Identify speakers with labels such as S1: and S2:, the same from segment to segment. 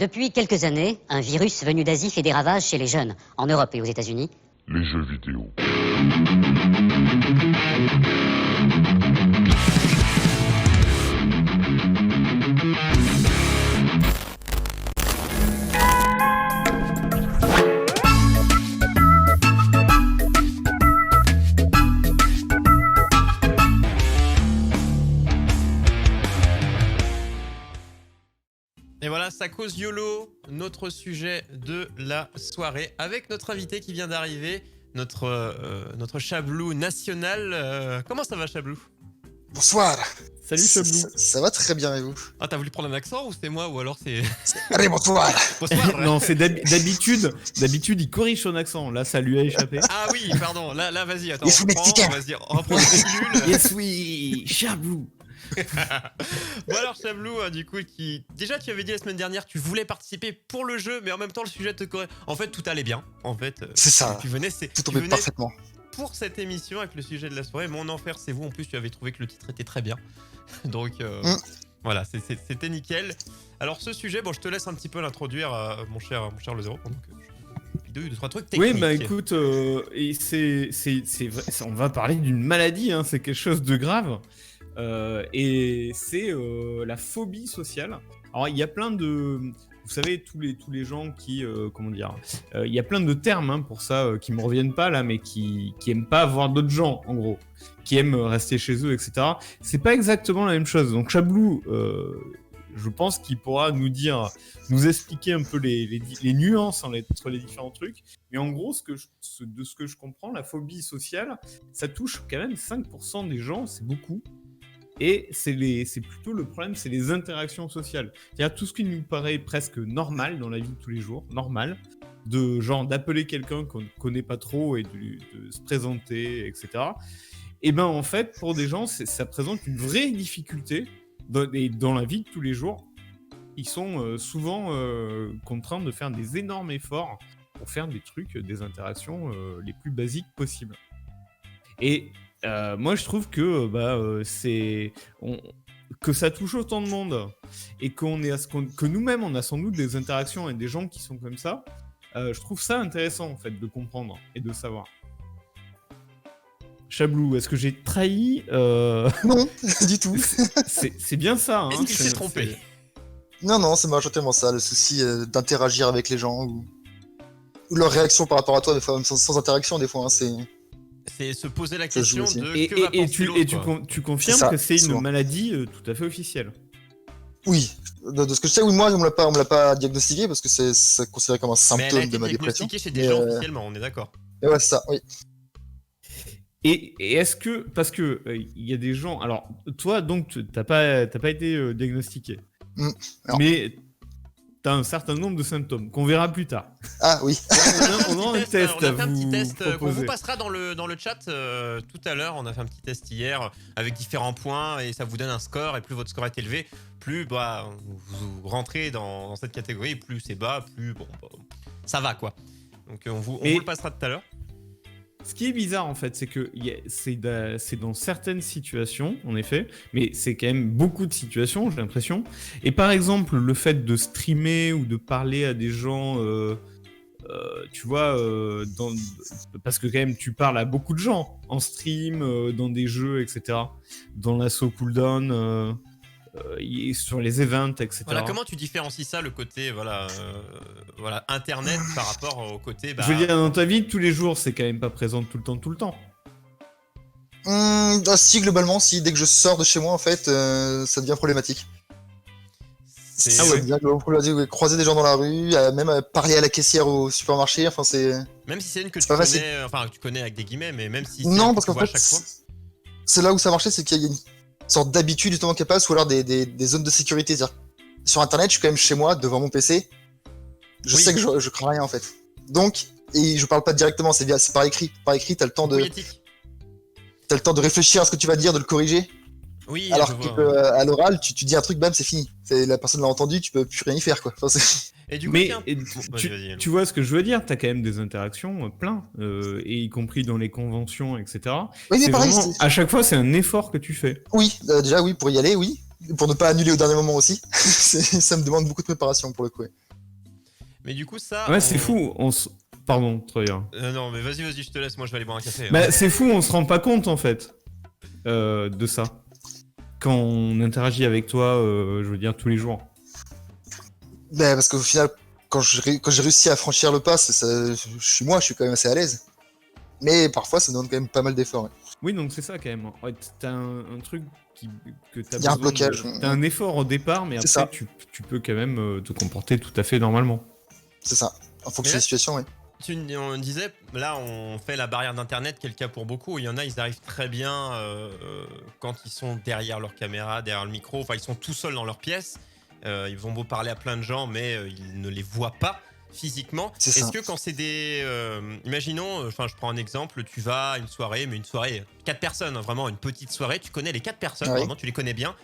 S1: Depuis quelques années, un virus venu d'Asie fait des ravages chez les jeunes, en Europe et aux États-Unis.
S2: Les jeux vidéo.
S3: Et voilà, ça cause YOLO, notre sujet de la soirée, avec notre invité qui vient d'arriver, notre Chablou national. Comment ça va, Chablou?
S4: Bonsoir.
S5: Salut Chablou.
S4: Ça va très bien et vous?
S3: Ah, t'as voulu prendre un accent ou c'est moi ou alors c'est...
S4: Allez, bonsoir.
S3: Bonsoir.
S5: Non, c'est d'habitude, il corrige son accent. Là, ça lui a échappé.
S3: Ah oui, pardon. Là, vas-y, attends.
S4: Il faut mexicain.
S3: Vas-y, reprends les pilules.
S5: Yes, oui, Chablou.
S3: Bon alors Chablou, du coup, déjà tu avais dit la semaine dernière que tu voulais participer pour le jeu, mais en même temps le sujet te correspond. En fait, tout allait bien. En fait,
S4: c'est ça.
S3: Tout
S4: tombait parfaitement.
S3: Pour cette émission avec le sujet de la soirée, Mon enfer c'est vous. En plus, tu avais trouvé que le titre était très bien. Donc voilà, c'était nickel. Alors ce sujet, bon, je te laisse un petit peu l'introduire, mon cher le zéro. Donc, deux, trois trucs techniques.
S5: Oui, bah écoute, et c'est vrai, on va parler d'une maladie, hein, c'est quelque chose de grave. Et c'est la phobie sociale. Alors il y a plein de, vous savez, tous les gens qui, comment dire, il y a plein de termes hein, pour ça qui me reviennent pas là, mais qui aiment pas voir d'autres gens, en gros, qui aiment rester chez eux, etc. C'est pas exactement la même chose. Donc Chablou, je pense qu'il pourra nous expliquer un peu les nuances entre les différents trucs. Mais en gros, de ce que je comprends, la phobie sociale, ça touche quand même 5% des gens, c'est beaucoup. Et c'est plutôt le problème, c'est les interactions sociales. C'est-à-dire tout ce qui nous paraît presque normal dans la vie de tous les jours, normal, d'appeler quelqu'un qu'on ne connaît pas trop et de se présenter, etc. Et ben en fait, pour des gens, ça présente une vraie difficulté dans la vie de tous les jours. Ils sont souvent contraints de faire des énormes efforts pour faire des trucs, des interactions les plus basiques possibles. Et moi, je trouve que que ça touche autant de monde et que nous-mêmes, on a sans doute des interactions avec des gens qui sont comme ça. Je trouve ça intéressant, en fait, de comprendre et de savoir. Chablou, est-ce que j'ai trahi
S4: Non, du tout.
S5: C'est bien ça. Hein,
S3: est-ce qu'il s'est trompé?
S4: Non, c'est majoritairement ça, le souci d'interagir avec les gens ou leur réaction par rapport à toi, des fois, même sans interaction, des fois, hein,
S3: c'est se poser la question de
S5: et,
S3: que va penser
S5: et tu confirmes que c'est une maladie tout à fait officielle?
S4: Oui, de ce que je sais, oui, moi on me l'a pas diagnostiqué parce que c'est considéré comme un symptôme de ma dépression.
S3: Mais elle a été diagnostiquée chez des gens officiellement, on est d'accord.
S4: Et ouais, c'est ça, oui.
S5: Et est-ce que, parce que il y a des gens, alors toi donc t'as pas été diagnostiqué, mais t'as un certain nombre de symptômes qu'on verra plus tard.
S4: Ah oui.
S5: On a un test
S3: on a fait
S5: à
S3: un petit
S5: vous
S3: test qu'on
S5: proposer.
S3: vous passera dans le chat tout à l'heure. On a fait un petit test hier avec différents points et ça vous donne un score. Et plus votre score est élevé, plus vous rentrez dans cette catégorie. Plus c'est bas, plus ça va quoi. Donc on vous le passera tout à l'heure.
S5: Ce qui est bizarre en fait, c'est que c'est dans certaines situations, en effet, mais c'est quand même beaucoup de situations, j'ai l'impression. Et par exemple, le fait de streamer ou de parler à des gens, tu vois, parce que quand même tu parles à beaucoup de gens en stream, dans des jeux, etc. Dans l'assaut cooldown, sur les events, etc.
S3: Voilà, comment tu différencies ça, le côté internet par rapport au côté...
S5: Je veux dire, dans ta vie de tous les jours, c'est quand même pas présent tout le temps.
S4: Si, globalement, dès que je sors de chez moi, en fait, ça devient problématique. Croiser des gens dans la rue, même parler à la caissière au supermarché, enfin c'est...
S3: Même si c'est une que tu connais, enfin que tu connais avec des guillemets, mais même si c'est
S4: non,
S3: une
S4: parce
S3: que tu
S4: qu'en
S3: vois
S4: fait,
S3: à chaque fois...
S4: c'est là où ça marchait, c'est qu'il y a une sorte d'habitude justement qui passe, ou alors des zones de sécurité. C'est-à-dire, sur internet, je suis quand même chez moi, devant mon PC, je sais que je crains rien en fait. Donc, et je parle pas directement, c'est par écrit. Par écrit, t'as le temps de réfléchir à ce que tu vas dire, de le corriger.
S3: Oui,
S4: alors qu'à l'oral, tu dis un truc, bam, c'est fini. La personne l'a entendu, tu peux plus rien y faire, quoi. Enfin,
S3: et du coup,
S5: tu vois ce que je veux dire, t'as quand même des interactions plein, et y compris dans les conventions, etc.
S4: Oui, mais pareil,
S5: vraiment, à chaque fois, c'est un effort que tu fais.
S4: Oui, déjà, oui, pour y aller, oui. Pour ne pas annuler au dernier moment aussi. Ça me demande beaucoup de préparation, pour le coup. Ouais.
S3: Mais du coup, ça.
S5: Ouais, c'est fou. Pardon, Troya.
S3: Non, mais vas-y, je te laisse. Moi, je vais aller boire un café.
S5: Bah, c'est fou, on se rend pas compte en fait de ça. Quand on interagit avec toi, je veux dire, tous les jours.
S4: Ben, parce qu'au final, quand j'ai réussi à franchir le pas, je suis quand même assez à l'aise. Mais parfois, ça demande quand même pas mal d'efforts. Ouais.
S5: Oui, donc c'est ça quand même. Ouais, t'as un truc que t'as
S4: Il y a un
S5: besoin
S4: blocage.
S5: T'as un effort au départ, mais
S4: C'est
S5: après, tu peux quand même te comporter tout à fait normalement.
S4: C'est ça. En fonction
S3: Mais là,
S4: des situations, oui.
S3: On disait, là, on fait la barrière d'Internet, qui est le cas pour beaucoup. Il y en a, ils arrivent très bien quand ils sont derrière leur caméra, derrière le micro. Enfin, ils sont tout seuls dans leur pièce. Ils vont beau parler à plein de gens, mais ils ne les voient pas physiquement.
S4: C'est ça.
S3: Est-ce que quand c'est des... imaginons, je prends un exemple, tu vas à une soirée, mais une soirée, 4 personnes, hein, vraiment une petite soirée, tu connais les 4 personnes,
S4: Ouais.
S3: vraiment, tu les connais bien.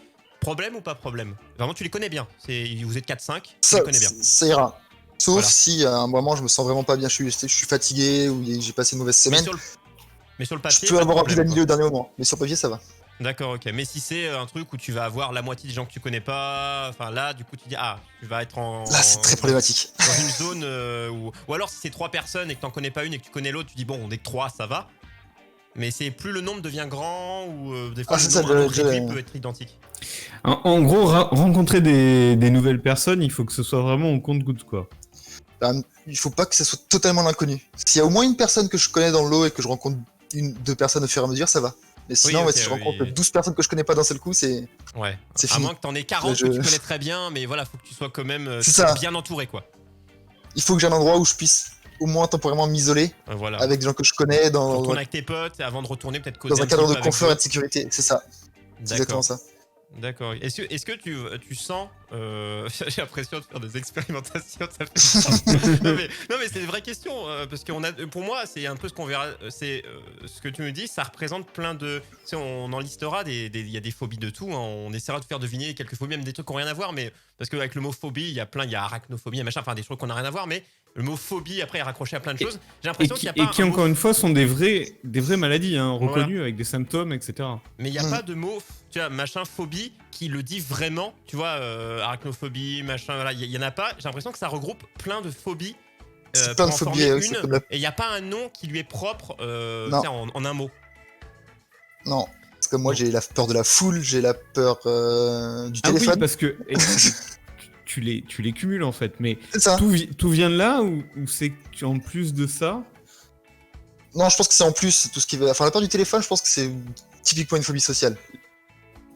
S3: Problème ou pas problème? Vraiment, tu les connais bien. Vous êtes 4-5, tu
S4: Ça,
S3: les connais bien.
S4: ça ira. Sauf
S3: Voilà.
S4: si à un moment je me sens vraiment pas bien, je suis fatigué ou j'ai passé une mauvaise
S3: Mais
S4: semaine.
S3: sur le
S4: Je
S3: papier,
S4: peux
S3: pas de
S4: avoir envie
S3: problème,
S4: d'annuler au dernier moment. Mais sur papier, ça va.
S3: D'accord, ok. Mais si c'est un truc où tu vas avoir la moitié des gens que tu connais pas, enfin là, du coup, tu dis, ah, tu vas être
S4: Là, c'est très problématique.
S3: dans une zone où. Ou alors, si c'est 3 personnes et que t'en connais pas une et que tu connais l'autre, tu dis, bon, on est que 3, ça va. Mais c'est plus le nombre devient grand ou des fois,
S4: Ah, c'est
S3: le
S4: ça,
S3: nombre
S4: je-
S3: réduit peut être identique.
S5: En gros, rencontrer des nouvelles personnes, il faut que ce soit vraiment au compte-goutte, quoi.
S4: Il faut pas que ça soit totalement l'inconnu. S'il y a au moins une personne que je connais dans le lot et que je rencontre 2 personnes au fur et à mesure, ça va. Mais sinon,
S3: Oui,
S4: ouais,
S3: ok,
S4: si je rencontre
S3: oui.
S4: 12 personnes que je connais pas d'un seul coup, c'est
S3: Ouais.
S4: C'est
S3: À
S4: fini.
S3: moins que t'en aies 40
S4: Je-
S3: que tu connais très bien, mais voilà, faut que tu sois quand même
S4: C'est ça.
S3: bien entouré, quoi.
S4: il faut que j'ai un endroit où je puisse au moins temporairement m'isoler
S3: Voilà.
S4: avec des gens que je connais
S3: Pour
S4: dans,
S3: retourner avec tes potes et avant de retourner, peut-être causer
S4: dans un
S3: petit
S4: cadre
S3: peu
S4: de
S3: avec
S4: confort
S3: eux.
S4: et de sécurité. C'est ça. C'est exactement ça.
S3: D'accord. Est-ce que tu sens... j'ai l'impression de faire des expérimentations, ça fait peur. non mais c'est une vraie question, parce que pour moi, c'est un peu ce qu'on verra, c'est ce que tu me dis, ça représente plein de... Tu sais, on en listera, il y a des phobies de tout, hein, on essaiera de faire deviner quelques phobies, même des trucs qui n'ont rien à voir, mais parce qu'avec le mot phobie, il y a arachnophobie, il y a machin, enfin des trucs qu'on n'a rien à voir, mais le mot phobie, après, est raccroché à plein de choses. J'ai
S5: Et
S3: l'impression qu'il n'y a pas
S5: qui
S3: un
S5: encore
S3: mot-
S5: une fois, sont des vraies maladies, hein, reconnues avec des symptômes, etc.
S3: Mais il n'y a pas de mot, tu vois, machin, phobie, qui le dit vraiment, tu vois, arachnophobie, machin, voilà, il y en a pas. J'ai l'impression que ça regroupe plein de phobies.
S4: C'est
S3: pour
S4: plein de
S3: en
S4: phobies,
S3: former
S4: ouais, c'est
S3: une,
S4: comme la-
S3: et il n'y a pas un nom qui lui est propre
S4: Non.
S3: tu sais, en un mot.
S4: Non. Parce que moi,
S3: Non.
S4: j'ai la peur de la foule, j'ai la peur du
S5: Ah oui,
S4: téléphone.
S5: parce que tu les cumules en fait, mais
S4: C'est ça.
S5: tout vient de là ou c'est qu'en plus de ça.
S4: Non, je pense que c'est en plus tout ce qui va. Enfin, la peur du téléphone, je pense que c'est typiquement une phobie sociale.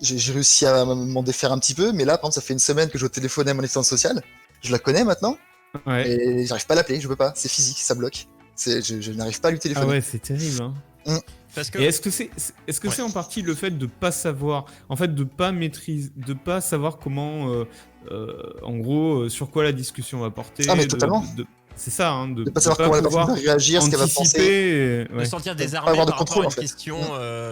S4: J'ai réussi à m'en défaire un petit peu, mais là, par exemple, ça fait une semaine que je téléphone à mon assistante sociale. Je la connais maintenant,
S5: Ouais.
S4: et j'arrive pas à l'appeler, je peux pas. C'est physique, ça bloque. Je n'arrive pas à lui
S5: Ah
S4: téléphoner.
S5: ouais, c'est terrible. Hein.
S3: Parce que
S5: Et est-ce que c'est
S3: Ouais.
S5: en partie le fait de pas savoir, en fait, de pas maîtriser, de pas savoir comment, en gros, sur quoi la discussion va porter.
S4: Ah, mais totalement.
S5: C'est ça, hein,
S4: De pas savoir comment la personne va réagir, ce qu'elle va penser.
S5: anticiper.
S3: de
S5: Ouais.
S3: sentir
S4: Pas
S3: désarmé
S4: avoir de
S3: par rapport
S4: contrôle,
S3: à
S4: en
S3: une
S4: fait.
S3: question,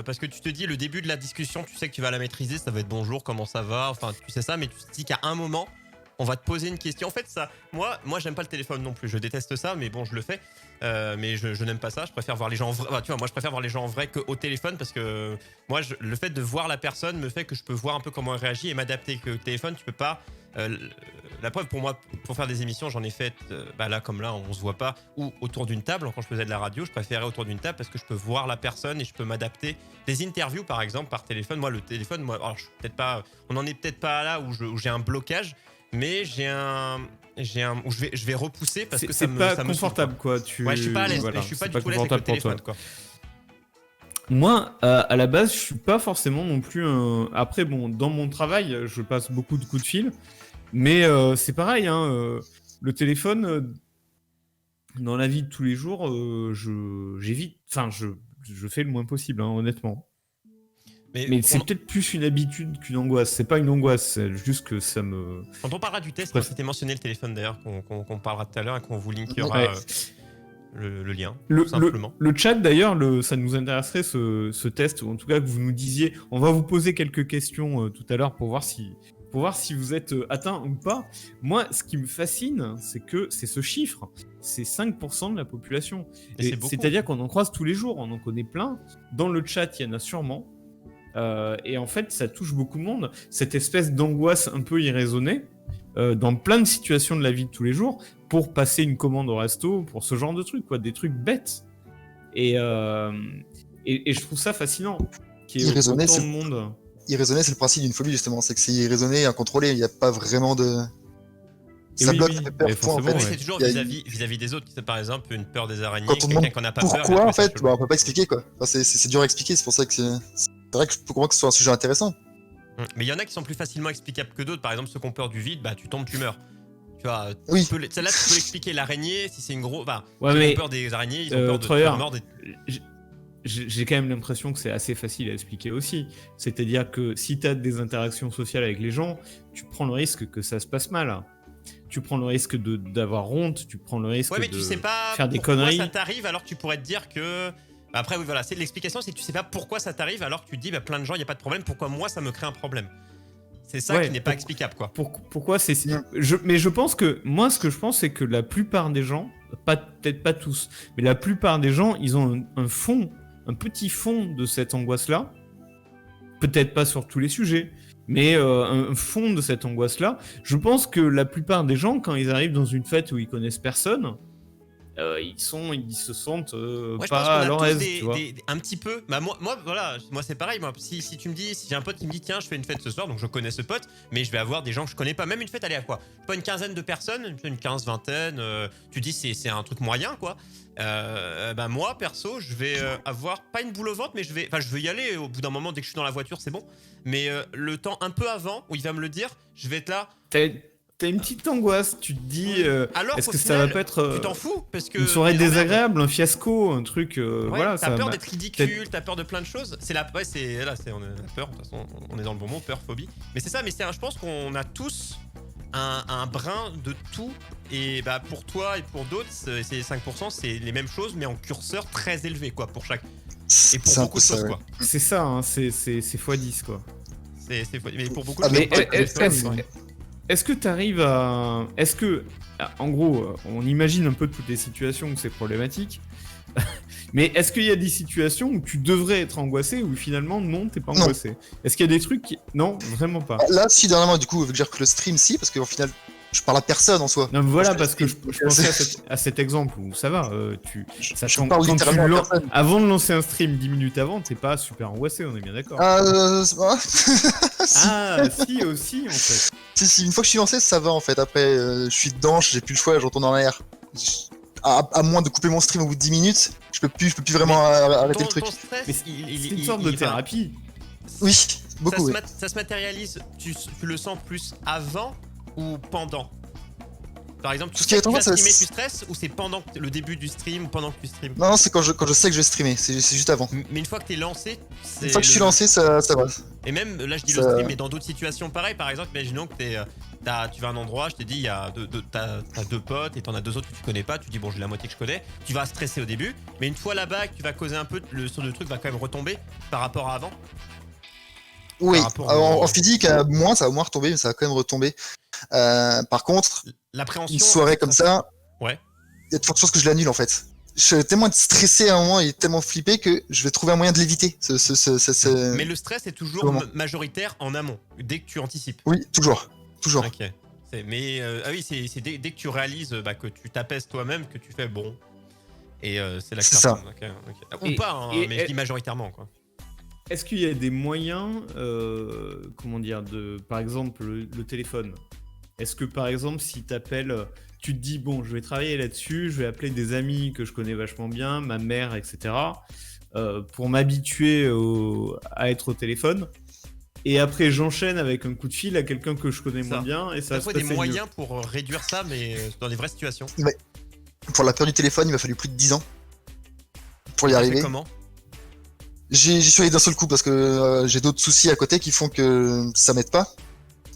S3: parce que tu te dis, le début de la discussion, tu sais que tu vas la maîtriser, ça va être bonjour, comment ça va, enfin, tu sais ça, mais tu te dis qu'à un moment, on va te poser une question. En fait, ça, moi j'aime pas le téléphone non plus, je déteste ça, mais bon, je le fais. Mais je n'aime pas ça, je préfère voir les gens en vrai. Enfin, tu vois, moi je préfère voir les gens en vrai qu'au téléphone parce que moi, le fait de voir la personne me fait que je peux voir un peu comment elle réagit et m'adapter. Que au téléphone, tu peux pas. La preuve pour moi, pour faire des émissions, j'en ai fait là comme là, on se voit pas, ou autour d'une table. Quand je faisais de la radio, je préférais autour d'une table parce que je peux voir la personne et je peux m'adapter. Des interviews par exemple par téléphone, moi le téléphone, alors, je suis peut-être pas, on en est peut-être pas là où j'ai un blocage, mais j'ai un où je vais repousser parce que
S5: C'est pas
S3: ça me saoule,
S5: confortable, quoi.
S3: Ouais, je suis pas à l'aise,
S5: voilà,
S3: je suis pas
S5: c'est
S3: du tout à l'aise avec le
S5: confortable pour toi.
S3: téléphone, quoi.
S5: Moi, à la base, je suis pas forcément non plus un. Après, bon, dans mon travail, je passe beaucoup de coups de fil, mais c'est pareil, hein, le téléphone, dans la vie de tous les jours, j'évite. Enfin, je fais le moins possible, hein, honnêtement. Mais c'est peut-être plus une habitude qu'une angoisse. C'est pas une angoisse, c'est juste que ça me.
S3: Quand on parlera du test,
S5: Ouais.
S3: c'était mentionné le téléphone d'ailleurs, qu'on parlera tout à l'heure et qu'on vous linkera
S5: Ouais.
S3: le lien,
S5: Le,
S3: tout simplement.
S5: le chat d'ailleurs, ça nous intéresserait ce test, ou en tout cas que vous nous disiez. On va vous poser quelques questions tout à l'heure pour voir si vous êtes atteint ou pas. Moi, ce qui me fascine, c'est que c'est ce chiffre. C'est 5% de la population.
S3: Et c'est beaucoup.
S5: C'est-à-dire qu'on en croise tous les jours, on en connaît plein. Dans le chat, il y en a sûrement. Et en fait, ça touche beaucoup de monde. Cette espèce d'angoisse un peu irraisonnée. dans plein de situations de la vie de tous les jours pour passer une commande au resto, pour ce genre de trucs, quoi, des trucs bêtes. Et je trouve ça fascinant qu'il y ait
S4: Irraisonné,
S5: autant
S4: c'est-
S5: de monde.
S4: Irraisonné, c'est le principe d'une phobie, justement. C'est que c'est irraisonné, incontrôlé. Il n'y a pas vraiment de.
S5: Et
S4: Ça
S5: oui,
S4: bloque,
S5: oui,
S4: ça fait peur.
S5: mais
S4: point, en
S5: forcément,
S4: fait.
S3: Oui,
S5: ouais.
S3: c'est toujours
S4: Il y a
S3: vis-à-vis des autres. Par exemple, une peur des araignées,
S4: Quand on
S3: quelqu'un
S4: demande
S3: qui en a pas peur.
S4: pourquoi, en
S3: va trouver ça
S4: fait,
S3: chelou.
S4: on peut pas expliquer, quoi. Enfin, c'est dur à expliquer, c'est pour ça que c'est vrai que je peux comprendre que ce soit un sujet intéressant.
S3: Mais il y en a qui sont plus facilement explicables que d'autres. Par exemple, ceux qui ont peur du vide, bah tu tombes, tu meurs. Tu vois,
S4: Oui.
S3: celle-là, tu peux l'expliquer. L'araignée, si c'est une grosse. Bah,
S5: Ouais,
S3: ceux qui
S5: mais
S3: ont peur des araignées, ils ont peur de
S5: Troyer,
S3: faire mort des.
S5: j'ai quand même l'impression que c'est assez facile à expliquer aussi. C'est-à-dire que si tu as des interactions sociales avec les gens, tu prends le risque que ça se passe mal. Tu prends le risque d'avoir honte, tu prends le risque
S3: Ouais, mais
S5: de
S3: tu sais pas
S5: faire des
S3: pourquoi
S5: conneries.
S3: ça t'arrive alors que tu pourrais te dire que. Bah, après, oui, voilà, c'est l'explication, c'est que tu sais pas pourquoi ça t'arrive alors que tu te dis, bah, plein de gens, il y a pas de problème, pourquoi moi ça me crée un problème. C'est ça
S5: Ouais,
S3: qui n'est pas explicable, quoi.
S5: Pourquoi c'est si...
S4: Mm.
S5: Mais je pense que moi, ce que je pense, c'est que la plupart des gens, peut-être pas tous, mais la plupart des gens, ils ont un fond, un petit fond de cette angoisse-là. Peut-être pas sur tous les sujets, mais un fond de cette angoisse-là. Je pense que la plupart des gens, quand ils arrivent dans une fête où ils connaissent personne, ils se sentent
S3: Ouais, je pense
S5: pas
S3: qu'on
S5: à
S3: a
S5: leur
S3: tous
S5: aise,
S3: des-
S5: tu vois.
S3: un petit peu. Bah voilà, moi c'est pareil. Moi, si tu me dis, si j'ai un pote qui me dit tiens, je fais une fête ce soir, donc je connais ce pote, mais je vais avoir des gens que je connais pas. Même une fête, allez à quoi? Pas une quinzaine de personnes, une quinze, vingtaine. Tu dis c'est un truc moyen, quoi. Bah moi perso, je vais avoir pas une boule au ventre, mais je vais y aller. Au bout d'un moment, dès que je suis dans la voiture, c'est bon. Mais le temps un peu avant où il va me le dire, je vais être là.
S5: T'as une petite angoisse, tu te dis,
S3: Alors
S5: est-ce
S3: qu'au
S5: que ça va
S3: final,
S5: pas être
S3: tu t'en fous parce que
S5: une soirée
S3: les emmerdes.
S5: désagréable, un fiasco, un truc,
S3: Ouais,
S5: voilà,
S3: t'as
S5: ça
S3: peur
S5: m'a-
S3: d'être ridicule, t'as peur de plein de choses. C'est la, ouais, c'est là, c'est on a la peur. De toute façon, on est dans le bon mot, peur, phobie. Mais c'est ça. Mais je pense qu'on a tous un brin de tout. Et bah pour toi et pour d'autres, ces 5%, c'est les mêmes choses, mais en curseur très élevé, quoi, pour chaque. Et pour
S4: C'est un
S3: beaucoup
S4: peu
S3: de
S4: ça,
S3: choses,
S4: ouais.
S3: quoi.
S5: C'est ça, hein, c'est x10, quoi.
S3: Mais pour beaucoup
S4: Ah,
S3: de
S4: mais
S3: choses.
S5: Est-ce que t'arrives à... Est-ce que... En gros, on imagine un peu toutes les situations où c'est problématique. Mais est-ce qu'il y a des situations où tu devrais être angoissé ou finalement non, t'es pas
S4: Non.
S5: angoissé? Est-ce qu'il y a des trucs qui... Non, vraiment pas.
S4: Là, si, dernièrement, du coup, vu que j'ai repris le stream, si, parce qu'au final, je parle à personne en soi.
S5: Non, mais voilà,
S4: Moi,
S5: parce que je pensais à cet exemple où ça va. Ça
S4: Je
S5: tombe-
S4: parle
S5: quand tu
S4: littéralement à
S5: lances-
S4: personne.
S5: Avant de lancer un stream 10 minutes avant, t'es pas super angoissé, on est bien d'accord.
S4: C'est pas- si.
S5: Ah, si, aussi, en fait.
S4: Si, une fois que je suis lancé, ça va en fait. Après, je suis dedans, j'ai plus le choix, je retourne en arrière. À moins de couper mon stream au bout de 10 minutes, je peux plus vraiment arrêter le truc.
S3: Ton stress,
S5: Mais c'est une sorte de thérapie.
S4: Oui, beaucoup, oui.
S3: Ça se matérialise, tu le sens plus avant ou pendant? Par exemple,
S4: Tout
S3: tu
S4: ce
S3: sais
S4: qui est
S3: que tu vas
S4: tendance,
S3: streamer,
S4: c'est-
S3: tu stresses ou c'est pendant le début du stream ou pendant que tu streames?
S4: Non, c'est quand je sais que je vais streamer, c'est juste avant.
S3: Mais une fois que t'es lancé, c'est
S4: Une fois que je suis lancé, ça va.
S3: Et même là, je dis
S4: Ça-
S3: le stream, mais dans d'autres situations pareilles, par exemple, imaginons que tu vas à un endroit, je t'ai dit, il y a t'as deux potes et t'en as deux autres que tu connais pas, tu dis bon, j'ai la moitié que je connais, tu vas stresser au début, mais une fois là-bas, que tu vas causer un peu, sur le truc va quand même retomber par rapport à avant.
S4: Oui,
S3: rapport
S4: en
S3: au-
S4: physique, ça va moins retomber, mais ça va quand même retomber. Par contre,
S3: L'appréhension.
S4: une soirée comme ça,
S3: Ouais.
S4: il y a de fortes chances que je l'annule en fait. Je suis tellement stressé à un moment et tellement flippé que je vais trouver un moyen de l'éviter.
S3: Mais le stress est toujours
S4: Comment
S3: majoritaire en amont, dès que tu anticipes.
S4: Oui, toujours. Toujours.
S3: Ok. Mais ah oui, c'est dès que tu réalises que tu t'apaises toi-même que tu fais bon. Et c'est là que
S4: C'est
S3: ça
S4: ça.
S3: retombe. Ok. Ou
S5: Et-
S3: pas, hein,
S5: et-
S3: mais je dis majoritairement, quoi.
S5: Est-ce qu'il y a des moyens, comment dire, par exemple, le téléphone? Est-ce que, par exemple, si t'appelles, tu te dis, bon, je vais travailler là-dessus, je vais appeler des amis que je connais vachement bien, ma mère, etc., pour m'habituer à être au téléphone, et après, j'enchaîne avec un coup de fil à quelqu'un que je connais
S3: Ça.
S5: moins bien, et ça
S3: T'as
S5: va se
S3: trouvé des
S5: passer mieux.
S3: moyens pour réduire ça, mais dans des vraies situations.
S4: Pour la peur du téléphone, il m'a fallu plus de 10 ans pour y
S3: Tu fais
S4: arriver.
S3: comment?
S4: J'y suis allé d'un seul coup parce que j'ai d'autres soucis à côté qui font que ça m'aide pas.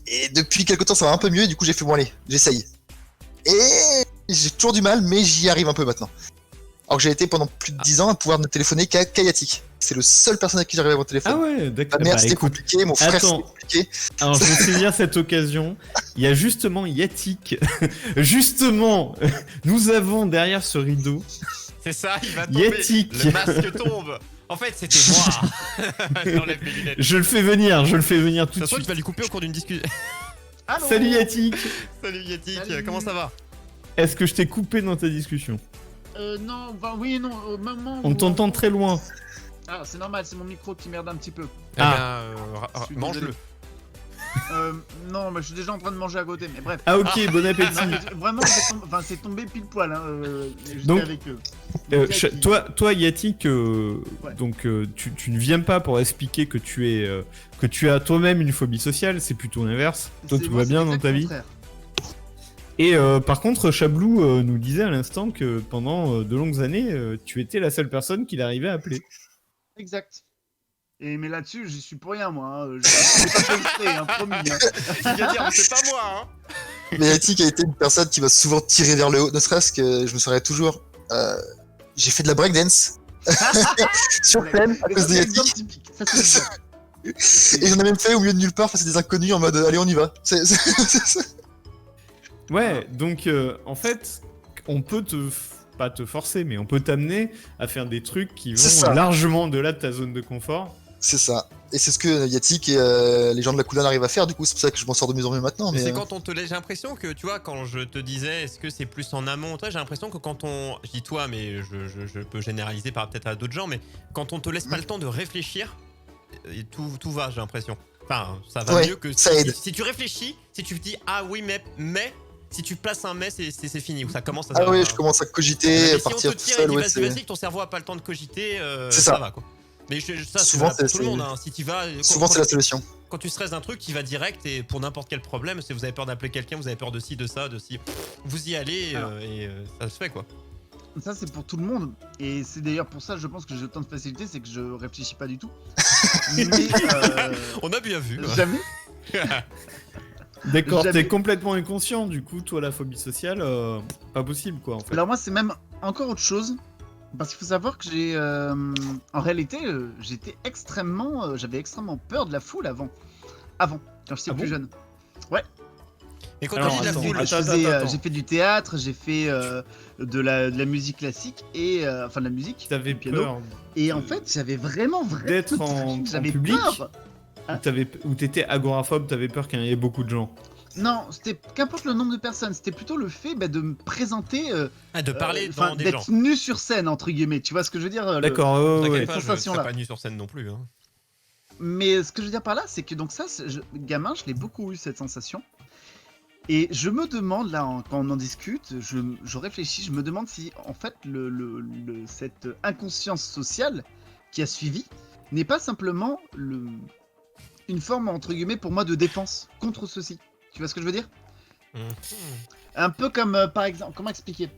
S4: Et depuis quelques temps, ça va un peu mieux. Et du coup, j'ai fait bon, allez, j'essaye. Et j'ai toujours du mal, mais j'y arrive un peu maintenant. Alors que j'ai été pendant plus de 10 ans à pouvoir ne téléphoner qu'à Yatik. C'est le seul personne à qui j'arrive à mon téléphone.
S5: Ah ouais,
S4: Ma
S5: d'accord.
S4: mère,
S5: Bah,
S4: c'était
S5: écoute,
S4: compliqué, mon frère, c'était
S5: attends.
S4: compliqué.
S5: alors je vais saisir cette occasion. Il y a justement Yatik. Justement, nous avons derrière ce rideau
S3: C'est ça, il va tomber.
S5: Yatik.
S3: Le masque tombe. En fait, c'était moi. J'enlève mes lunettes.
S5: Je le fais venir tout
S3: De
S5: de
S3: toute façon,
S5: suite.
S3: tu vas lui couper au cours d'une discussion.
S2: Allô
S5: Salut Yatik.
S3: Salut Yatik,
S2: Salut.
S3: comment ça va?
S5: Est-ce que je t'ai coupé dans ta discussion?
S2: Non, enfin oui et non, au moment
S5: On
S2: où-
S5: t'entend très loin.
S2: Ah, c'est normal, c'est mon micro qui merde un petit peu.
S3: Eh
S2: suis
S3: bien, mange-le.
S2: désolé. Non, mais je suis déjà en train de manger à côté, mais bref.
S5: Ah ok, bon appétit.
S2: Non, mais vraiment, c'est tombé pile poil, hein, j'étais
S5: Donc,
S2: avec eux.
S5: Toi Yatik,
S2: Ouais.
S5: donc tu ne viens pas pour expliquer que tu as toi-même une phobie sociale, c'est plutôt l'inverse. Toi tout va bien dans ta vie. Et par contre, Chablou nous disait à l'instant que pendant de longues années, tu étais la seule personne qu'il arrivait à appeler.
S2: Exact. Mais là-dessus, j'y suis pour rien, moi. Hein. Je pas fait exprès, hein, promis. Hein.
S3: Il vient dire, c'est pas moi, hein.
S4: Mais Yatik a été une personne qui m'a souvent tiré vers le haut, ne serait-ce que je me souviens toujours. J'ai fait de la breakdance sur scène à
S2: Mais
S4: cause
S2: ça,
S4: de
S2: c'est l'exemple
S4: Yatik.
S2: typique. Ça, c'est l'exemple.
S4: Et j'en ai même fait au milieu de nulle part face à des inconnus en mode allez, on y va.
S5: Ouais, donc en fait, on peut pas te forcer, mais on peut t'amener à faire des trucs qui
S4: C'est
S5: vont
S4: ça.
S5: largement de-delà de ta zone de confort.
S4: C'est ça. Et c'est ce que Yatik et les gens de la Coulane arrivent à faire, du coup, c'est pour ça que je m'en sors de mieux en mieux maintenant.
S3: Mais
S4: Mais
S3: c'est quand on te laisse. J'ai l'impression que, tu vois, quand je te disais, est-ce que c'est plus en amont, toi, j'ai l'impression que quand on. Je dis toi, mais je peux généraliser par peut-être à d'autres gens, mais quand on te laisse pas le temps de réfléchir, tout va, j'ai l'impression. Enfin, ça va
S4: Ouais,
S3: mieux que
S4: ça aide.
S3: si tu réfléchis, si tu te dis ah oui, mais. Si tu places un mais, c'est fini, ou ça commence à
S4: ah
S3: se-
S4: oui, je commence à
S3: Mais
S4: cogiter, à
S3: si on
S4: partir
S3: te
S4: tout
S3: tire et
S4: seul,
S3: dit
S4: ouais,
S3: vas-y,
S4: c'est...
S3: vas-y, que ton cerveau a pas le temps de cogiter,
S4: C'est
S3: ça
S4: ça.
S3: va quoi. Mais ça,
S4: Souvent,
S3: c'est valable pour tout le
S4: c'est-
S3: monde. Hein. Si tu vas,
S4: Souvent, c'est la solution.
S3: quand tu stresses d'un truc, tu vas direct et pour n'importe quel problème, si vous avez peur d'appeler quelqu'un, vous avez peur de ci, de ça, de ci, vous y allez
S2: Alors.
S3: ça se fait quoi.
S2: Ça, c'est pour tout le monde. Et c'est d'ailleurs pour ça, je pense que j'ai autant de facilité, c'est que je réfléchis pas du tout. Mais
S3: On a bien vu.
S2: jamais.
S5: D'accord,
S2: Jamais.
S5: t'es complètement inconscient, du coup, toi, la phobie sociale, pas possible, quoi, en fait.
S2: Alors moi, c'est même encore autre chose. Parce qu'il faut savoir que j'ai... en réalité, j'avais extrêmement peur de la foule avant. Quand j'étais
S5: Ah
S2: plus
S5: bon
S2: jeune.
S3: Et quand
S5: Alors,
S3: tu dis de la
S5: attends,
S3: foule,
S5: attends.
S2: J'ai fait du théâtre, j'ai fait de la musique classique et enfin de la musique,
S5: T'avais
S2: du piano.
S5: peur
S2: Et en fait, j'avais vraiment
S5: d'être en
S2: j'avais
S5: public
S2: peur.
S5: ou t'étais agoraphobe, t'avais peur qu'il y ait beaucoup de gens.
S2: Non, c'était qu'importe le nombre de personnes, c'était plutôt le fait de me présenter,
S3: de parler
S2: enfin,
S3: devant des gens.
S2: d'être nu sur scène entre guillemets. Tu vois ce que je veux dire
S5: D'accord,
S3: T'inquiète
S5: ouais.
S3: pas, je
S2: sensation,
S3: serai
S2: là.
S3: pas nu sur scène non plus. Hein.
S2: Mais ce que je veux dire par là, c'est que donc ça, gamin, je l'ai beaucoup eu cette sensation. Et je me demande là, quand on en discute, je réfléchis, je me demande si en fait cette inconscience sociale qui a suivi n'est pas simplement une forme entre guillemets pour moi de défense contre ceci. Tu vois ce que je veux dire? Un peu comme par exemple, comment expliquer?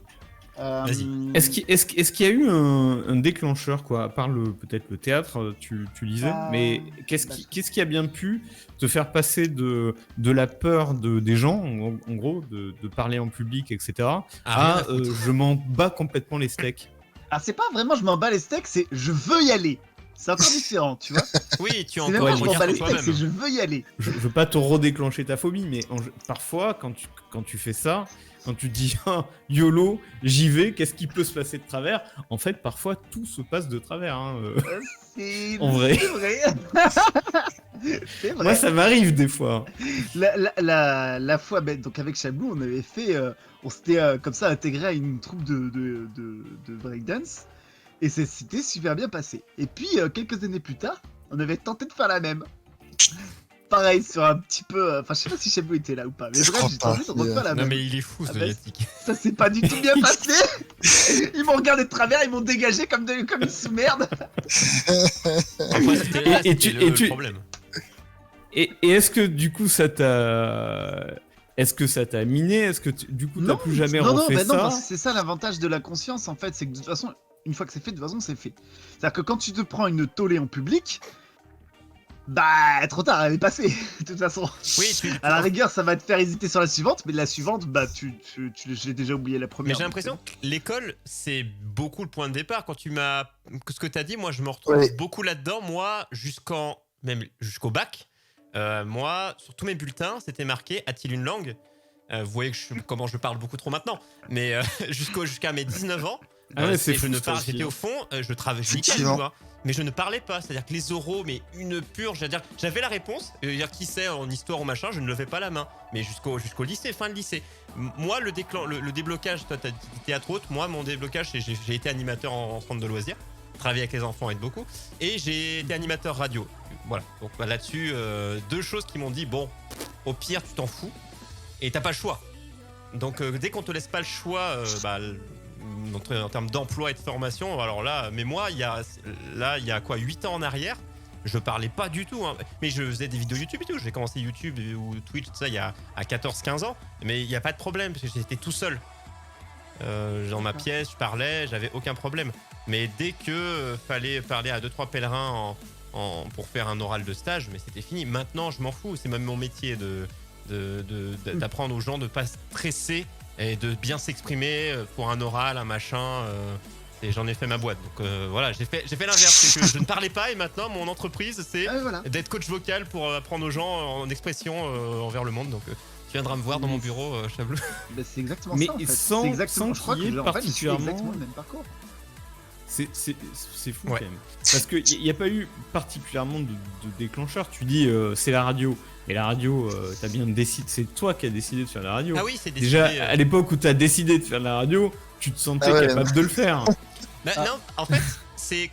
S3: Vas-y.
S5: Est-ce qu'il y a eu un déclencheur, quoi, à part peut-être le théâtre, tu disais, mais qu'est-ce qui a bien pu te faire passer de la peur des gens, en gros, de parler en public, etc.,
S3: rien
S5: à
S3: à foutre.
S5: je m'en bats complètement les steaks?
S2: Ah, c'est pas vraiment je m'en bats les steaks, c'est je veux y aller. C'est encore différent, tu vois.
S3: Oui, tu
S2: C'est
S3: en
S2: même
S5: Ouais,
S2: pas je m'en bats
S3: regardes
S2: les steaks, c'est
S3: toi-même.
S2: je veux y aller.
S5: Je veux pas te redéclencher ta phobie, mais parfois, quand tu fais ça, quand tu te dis ah, YOLO, j'y vais, qu'est-ce qui peut se passer de travers? En fait, parfois, tout se passe de travers. Hein.
S2: C'est
S5: En vrai.
S2: C'est vrai. C'est vrai.
S5: Moi, ça m'arrive des fois.
S2: La fois, donc avec Chablou, on avait fait, on s'était comme ça intégré à une troupe de breakdance, et c'était super bien passé. Et puis quelques années plus tard, on avait tenté de faire la même. Pareil sur un petit peu, enfin je sais pas si Chablou était là ou pas, mais
S4: Je
S2: bref,
S4: crois
S2: j'ai
S4: pas,
S2: tenté de refaire la
S3: Non
S2: même.
S3: mais il est fou
S2: Ah
S3: ce
S2: bah,
S3: Yatik.
S2: Ça s'est pas du tout bien passé. Ils m'ont regardé de travers, ils m'ont dégagé comme une sous-merde.
S3: Après, c'était là,
S5: Et
S3: c'était
S5: tu-
S3: le problème.
S5: Et est-ce que du coup, ça t'a miné? Est-ce que du coup, t'as plus jamais
S2: non,
S5: refait
S2: non,
S5: ça?
S2: parce que c'est ça l'avantage de la conscience en fait, c'est que de toute façon, une fois que c'est fait, de toute façon c'est fait. C'est-à-dire que quand tu te prends une tollée en public, bah trop tard, elle est passée, de toute façon.
S3: Oui,
S2: À la rigueur, ça va te faire hésiter sur la suivante, mais la suivante, bah j'ai déjà oublié la première.
S3: Mais j'ai
S2: donc
S3: l'impression que l'école, c'est beaucoup le point de départ. Quand tu m'as. Ce que tu as dit, moi, je me retrouve
S4: Ouais.
S3: beaucoup là-dedans. Moi, même jusqu'au bac, moi, sur tous mes bulletins, c'était marqué a-t-il une langue Vous voyez comment je parle beaucoup trop maintenant. Mais jusqu'à mes 19 ans,
S5: Ah ouais, c'est
S3: et je
S5: fou,
S3: ne
S5: ça
S3: parle,
S5: aussi,
S3: j'étais
S5: hein.
S3: au fond, je travaillais,
S4: Effectivement.
S3: mais je ne parlais pas. C'est-à-dire que les oraux, mais une purge. C'est-à-dire, j'avais la réponse. Dire qui sait en histoire ou machin, je ne levais pas la main. Mais jusqu'au lycée, fin de lycée. Moi, le déblocage, toi, t'as dit théâtre haute. Moi, mon déblocage, c'est j'ai été animateur en centre de loisirs. Travailler avec les enfants aide beaucoup. Et j'ai été animateur radio. Voilà. Donc là-dessus, deux choses qui m'ont dit bon, au pire, tu t'en fous et t'as pas le choix. Donc dès qu'on te laisse pas le choix, en termes d'emploi et de formation, alors là, mais moi, il y a quoi, 8 ans en arrière, je parlais pas du tout, hein. Mais je faisais des vidéos YouTube et tout. J'ai commencé YouTube ou Twitch, tout ça, il y a à 14-15 ans, mais il n'y a pas de problème parce que j'étais tout seul. Dans ma pièce, je parlais, j'avais aucun problème. Mais dès que fallait parler à 2-3 pèlerins pour faire un oral de stage, mais c'était fini. Maintenant, je m'en fous, c'est même mon métier d'apprendre aux gens de pas stresser et de bien s'exprimer pour un oral, un machin. Et j'en ai fait ma boîte. Donc voilà, j'ai fait l'inverse. C'est que je ne parlais pas et maintenant mon entreprise c'est
S2: Voilà.
S3: d'être coach vocal pour apprendre aux gens en expression envers le monde. Donc tu viendras me voir dans mon bureau, Chablou.
S2: Bah, c'est exactement
S5: Mais
S2: ça en fait.
S5: sans-
S2: C'est exactement,
S5: sans
S2: je crois
S5: qu'il y ait
S2: que en fait, je suis
S5: particulièrement-
S2: exactement le même parcours.
S5: C'est fou
S3: Ouais.
S5: quand même. Parce qu'il n'y a pas eu particulièrement de déclencheur. Tu dis c'est la radio. Mais la radio, t'as bien décidé. C'est toi qui as décidé de faire la radio.
S3: Ah oui, c'est décidé.
S5: Déjà, à l'époque où t'as décidé de faire la radio, tu te sentais
S4: Ah ouais.
S5: capable de le faire.
S3: Non, en fait, c'est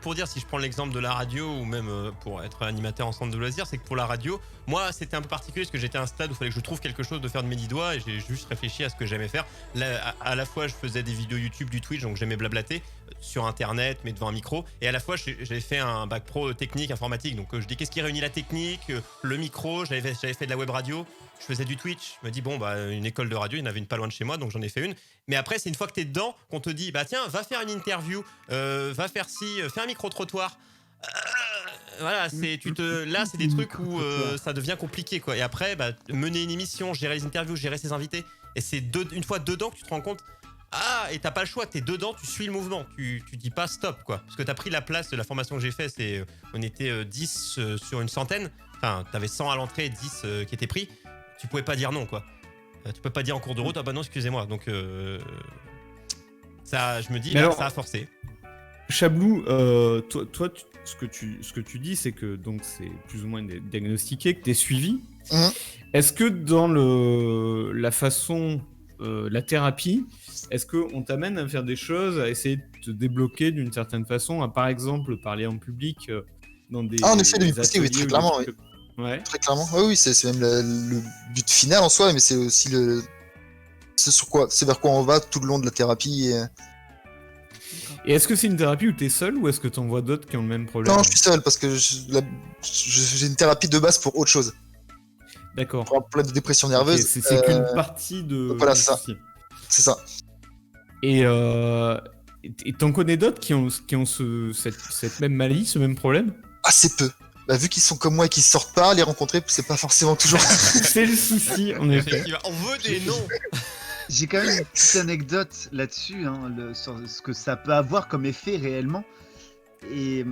S3: pour dire, si je prends l'exemple de la radio ou même pour être animateur en centre de loisirs, c'est que pour la radio, moi c'était un peu particulier parce que j'étais à un stade où il fallait que je trouve quelque chose de faire de mes 10 doigts et j'ai juste réfléchi à ce que j'aimais faire. Là, à la fois je faisais des vidéos YouTube, du Twitch, donc j'aimais blablater sur internet mais devant un micro, et à la fois j'avais fait un bac pro technique informatique, donc je dis qu'est-ce qui réunit la technique, le micro, j'avais fait de la web radio, je faisais du Twitch, je me dis bon bah une école de radio, il y en avait une pas loin de chez moi, donc j'en ai fait une. Mais après, c'est une fois que t'es dedans qu'on te dit bah tiens, va faire une interview, va faire fais un micro-trottoir. Voilà, là c'est des trucs où ça devient compliqué quoi. Et après, bah, mener une émission, gérer les interviews, gérer ses invités. Et c'est une fois dedans que tu te rends compte. Ah, et t'as pas le choix, t'es dedans, tu suis le mouvement, tu dis pas stop quoi. Parce que t'as pris la place de la formation que j'ai fait, on était 10 sur une centaine. Enfin, t'avais 100 à l'entrée et 10 qui étaient pris. Tu pouvais pas dire non quoi. Tu peux pas dire en cours de route, ah bah non, excusez-moi. Donc, ça, je me dis,
S5: Mais
S3: là,
S5: alors-
S3: ça a forcé.
S5: Chablou, toi ce que tu dis, c'est que donc c'est plus ou moins diagnostiqué, que t'es suivi.
S4: Mhm.
S5: Est-ce que dans la façon, la thérapie, est-ce qu'on t'amène à faire des choses, à essayer de te débloquer d'une certaine façon, à par exemple parler en public dans des
S4: Ah, en effet, de
S5: des
S4: l'hypothèse, oui,
S5: ateliers
S4: très
S5: ou des
S4: clairement,
S5: trucs comme- Ouais.
S4: Très clairement. Oui, oui, c'est même le but final en soi, mais c'est aussi c'est vers quoi on va tout le long de la thérapie.
S5: Et est-ce que c'est une thérapie où t'es seul ou est-ce que t'en vois d'autres qui ont le même problème?
S4: Non, je suis seul parce que j'ai une thérapie de base pour autre chose.
S5: D'accord.
S4: Pour un problème de dépression
S5: Ok,
S4: nerveuse.
S5: c'est qu'une partie de.
S4: voilà,
S5: du
S4: c'est ça.
S5: souci.
S4: C'est ça.
S5: Et t'en connais d'autres qui ont cette même maladie, ce même problème?
S4: Assez peu. Bah, vu qu'ils sont comme moi et qu'ils sortent pas, les rencontrer, c'est pas forcément toujours.
S5: C'est le souci, en effet.
S3: Effectivement, on veut des noms.
S2: J'ai quand même une petite anecdote là-dessus, hein, sur ce que ça peut avoir comme effet réellement. Et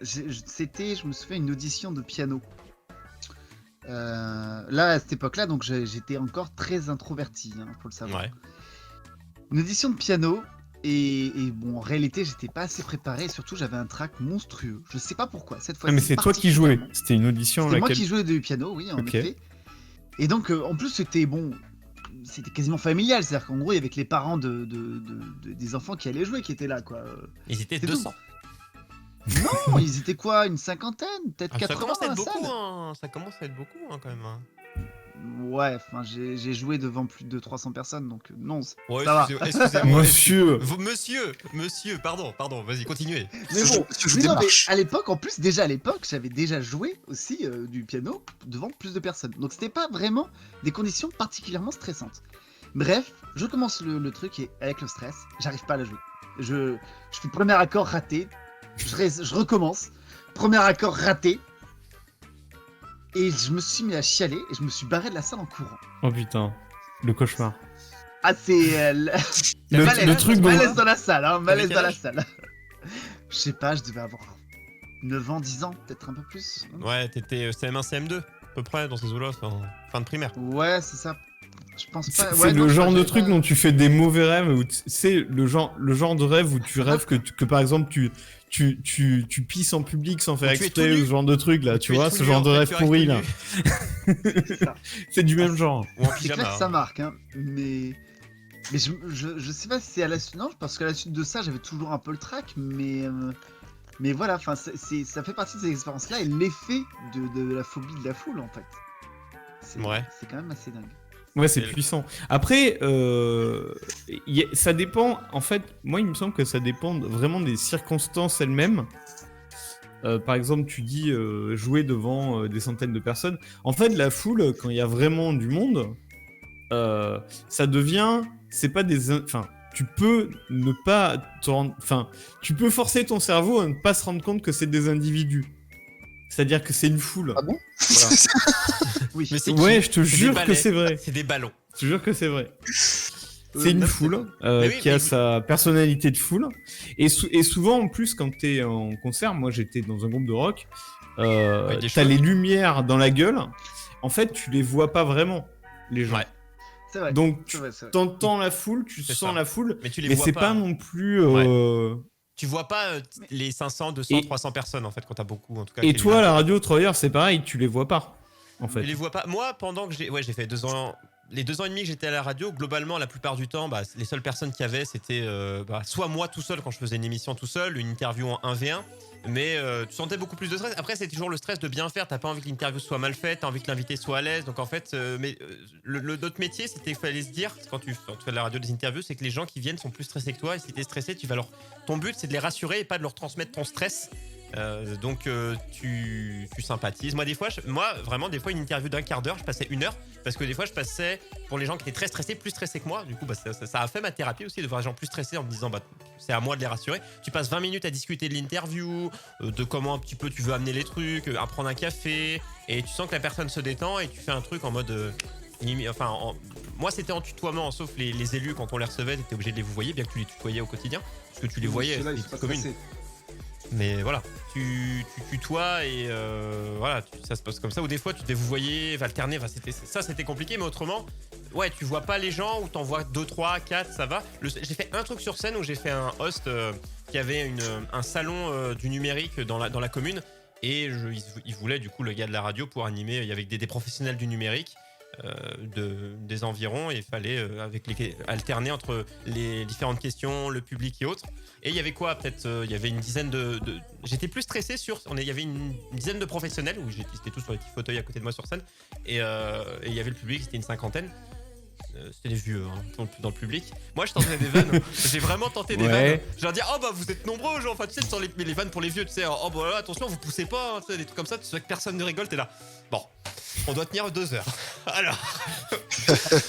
S2: je me souviens, une audition de piano. Là, à cette époque-là, donc j'étais encore très introverti, hein, faut le savoir.
S3: Ouais.
S2: Une audition de piano, et bon, en réalité, j'étais pas assez préparé, et surtout, j'avais un trac monstrueux. Je sais pas pourquoi, cette fois.
S5: Ah, mais c'est toi qui jouais. C'était une audition
S2: C'était
S5: à
S2: moi
S5: laquelle.
S2: qui jouais du piano, oui, en
S5: Ok.
S2: effet. Et donc, en plus, c'était bon. C'était quasiment familial, c'est-à-dire qu'en gros, il y avait que les parents des enfants qui allaient jouer qui étaient là, quoi.
S3: Ils étaient
S2: C'est
S3: 200.
S2: Non, ils étaient quoi, une cinquantaine, peut-être
S3: Ah, ça
S2: 80
S3: commence à
S2: à
S3: être
S2: la
S3: beaucoup,
S2: salle.
S3: hein. Ça commence à être beaucoup, hein, quand même. Hein.
S2: Ouais, enfin, j'ai joué devant plus de 300 personnes, donc non.
S3: Ouais,
S2: Ça va.
S3: excusez-moi.
S5: Monsieur.
S3: Monsieur, pardon, vas-y, continuez.
S2: Mais
S4: Je-
S2: bon,
S4: je
S2: oui, non, mais
S4: démarche.
S2: à l'époque, en plus, déjà à l'époque, j'avais déjà joué aussi du piano devant plus de personnes. Donc c'était pas vraiment des conditions particulièrement stressantes. Bref, je commence le truc et avec le stress, j'arrive pas à la jouer. Je fais le premier accord raté, je recommence, premier accord raté, et je me suis mis à chialer et je me suis barré de la salle en courant.
S5: Oh putain, le cauchemar.
S2: Ah, c'est
S5: Le truc dont.
S2: malaise dans la salle, hein, malaise
S3: quel
S2: dans la
S3: âge
S2: salle. Je sais pas, je devais avoir 9 ans, 10 ans, peut-être un peu plus.
S3: Ouais, t'étais CM1, CM2, à peu près, dans ces eaux-là, fin de primaire.
S2: Ouais, c'est ça. Je pense
S5: C'est
S2: pas.
S5: c'est
S2: Ouais, non,
S5: le
S2: je
S5: genre
S2: crois
S5: de
S2: que
S5: truc
S2: j'avais
S5: dont tu fais des mauvais rêves, où c'est le genre de rêve où tu rêves que par exemple tu pisses en public sans faire
S3: Où tu es
S5: exprès,
S3: tout nu.
S5: ou ce genre de truc là,
S3: Où
S5: tu
S3: es
S5: vois,
S3: tout
S5: ce
S3: nu,
S5: genre
S3: en
S5: de
S3: fait,
S5: rêve
S3: tu restes
S5: pourri
S3: nu.
S5: là.
S2: pas. C'est ça.
S5: C'est du
S2: Ah,
S5: même genre.
S3: Ou en
S2: C'est clair
S3: pyjama.
S2: que ça
S3: hein.
S2: marque, hein. Mais je sais pas si c'est à la suite. Non, parce qu'à la suite de ça, j'avais toujours un peu le trac, mais voilà, enfin, ça fait partie de ces expériences-là et l'effet de la phobie de la foule, en fait.
S3: Ouais.
S2: C'est quand même assez dingue.
S5: Ouais, c'est
S3: Et le-
S5: puissant. Après, ça dépend. En fait, moi, il me semble que ça dépend vraiment des circonstances elles-mêmes. Par exemple, tu dis jouer devant des centaines de personnes. En fait, la foule, quand il y a vraiment du monde, ça devient. C'est pas des. Enfin, tu peux ne pas. Enfin, tu peux forcer ton cerveau à ne pas se rendre compte que c'est des individus. C'est-à-dire que c'est une foule.
S4: Ah bon
S5: Voilà.
S2: Oui.
S3: Mais c'est
S5: Ouais,
S3: qui
S5: je te
S3: C'est des
S5: jure que
S3: balais.
S5: c'est vrai.
S3: C'est des ballons.
S5: Je te jure que c'est vrai. C'est une
S2: même
S5: foule
S3: Mais oui,
S5: qui a
S3: mais-
S5: sa personnalité de foule. Et souvent, en plus, quand t'es en concert, moi j'étais dans un groupe de rock,
S3: Avec des
S5: t'as
S3: cheveux.
S5: les lumières dans la gueule. En fait, tu les vois pas vraiment, les gens.
S3: Ouais.
S2: C'est vrai.
S5: Donc,
S2: C'est
S5: tu
S2: vrai, c'est vrai.
S5: t'entends la foule, tu
S3: C'est
S5: sens
S3: ça.
S5: la foule,
S3: Mais tu les
S5: mais
S3: vois
S5: c'est
S3: pas.
S5: pas non plus.
S3: Tu vois pas les 500, 200,
S5: Et-
S3: 300 personnes en fait quand t'as beaucoup en tout cas.
S5: Et
S3: qui
S5: toi, à
S3: les-
S5: la radio, Troyer, c'est pareil, tu les vois pas, en fait.
S3: Je les vois pas. Moi, pendant que j'ai fait 2 ans, les 2 ans et demi que j'étais à la radio, globalement, la plupart du temps, les seules personnes qu'il y avait, c'était soit moi tout seul quand je faisais une émission tout seul, une interview en 1v1. Mais tu sentais beaucoup plus de stress. Après, c'est toujours le stress de bien faire. T'as pas envie que l'interview soit mal faite, t'as envie que l'invité soit à l'aise. Donc en fait, notre métier, c'était qu'il fallait se dire, quand tu fais de la radio des interviews, c'est que les gens qui viennent sont plus stressés que toi. Et si t'es stressé, ton but, c'est de les rassurer et pas de leur transmettre ton stress. Donc tu sympathises. Moi, vraiment, des fois, une interview d'un quart d'heure, je passais 1 heure parce que des fois, je passais pour les gens qui étaient très stressés, plus stressés que moi. Du coup, ça a fait ma thérapie aussi de voir les gens plus stressés en me disant, c'est à moi de les rassurer. Tu passes 20 minutes à discuter de l'interview, de comment un petit peu tu veux amener les trucs, à prendre un café, et tu sens que la personne se détend et tu fais un truc en mode. Moi, c'était en tutoiement, sauf les élus quand on les recevait, t'étais obligé de les vouvoyer, bien que tu les tutoyais au quotidien, parce que tu les voyais.
S2: Ceux-là,
S3: c'était
S2: ils sont pas
S3: commune.
S2: stressés.
S3: Mais voilà, tu tutoies et voilà, ça se passe comme ça. Ou des fois, tu devais vous voyez, alterner. Enfin, c'était compliqué, mais autrement, ouais, tu vois pas les gens ou t'en vois 2, 3, 4, ça va. J'ai fait un truc sur scène où j'ai fait un host qui avait un salon du numérique dans la commune. Et il voulait du coup le gars de la radio pour animer. Il y avait des professionnels du numérique. Des environs et il fallait alterner entre les différentes questions, le public et autres. Et il y avait quoi, peut-être il y avait une dizaine j'étais plus stressé il y avait une dizaine de professionnels où j'étais tous sur les petits fauteuils à côté de moi sur scène et il y avait le public, c'était une cinquantaine. C'était des vieux dans le public. Moi je tentais des vannes. J'ai vraiment tenté des vannes. Je leur dis vous êtes nombreux genre, enfin tu sais sur les vannes pour les vieux, tu sais, là, attention vous poussez pas, hein, tu sais, des trucs comme ça, tu sais que personne ne rigole, t'es là. Bon, on doit tenir 2 heures. Alors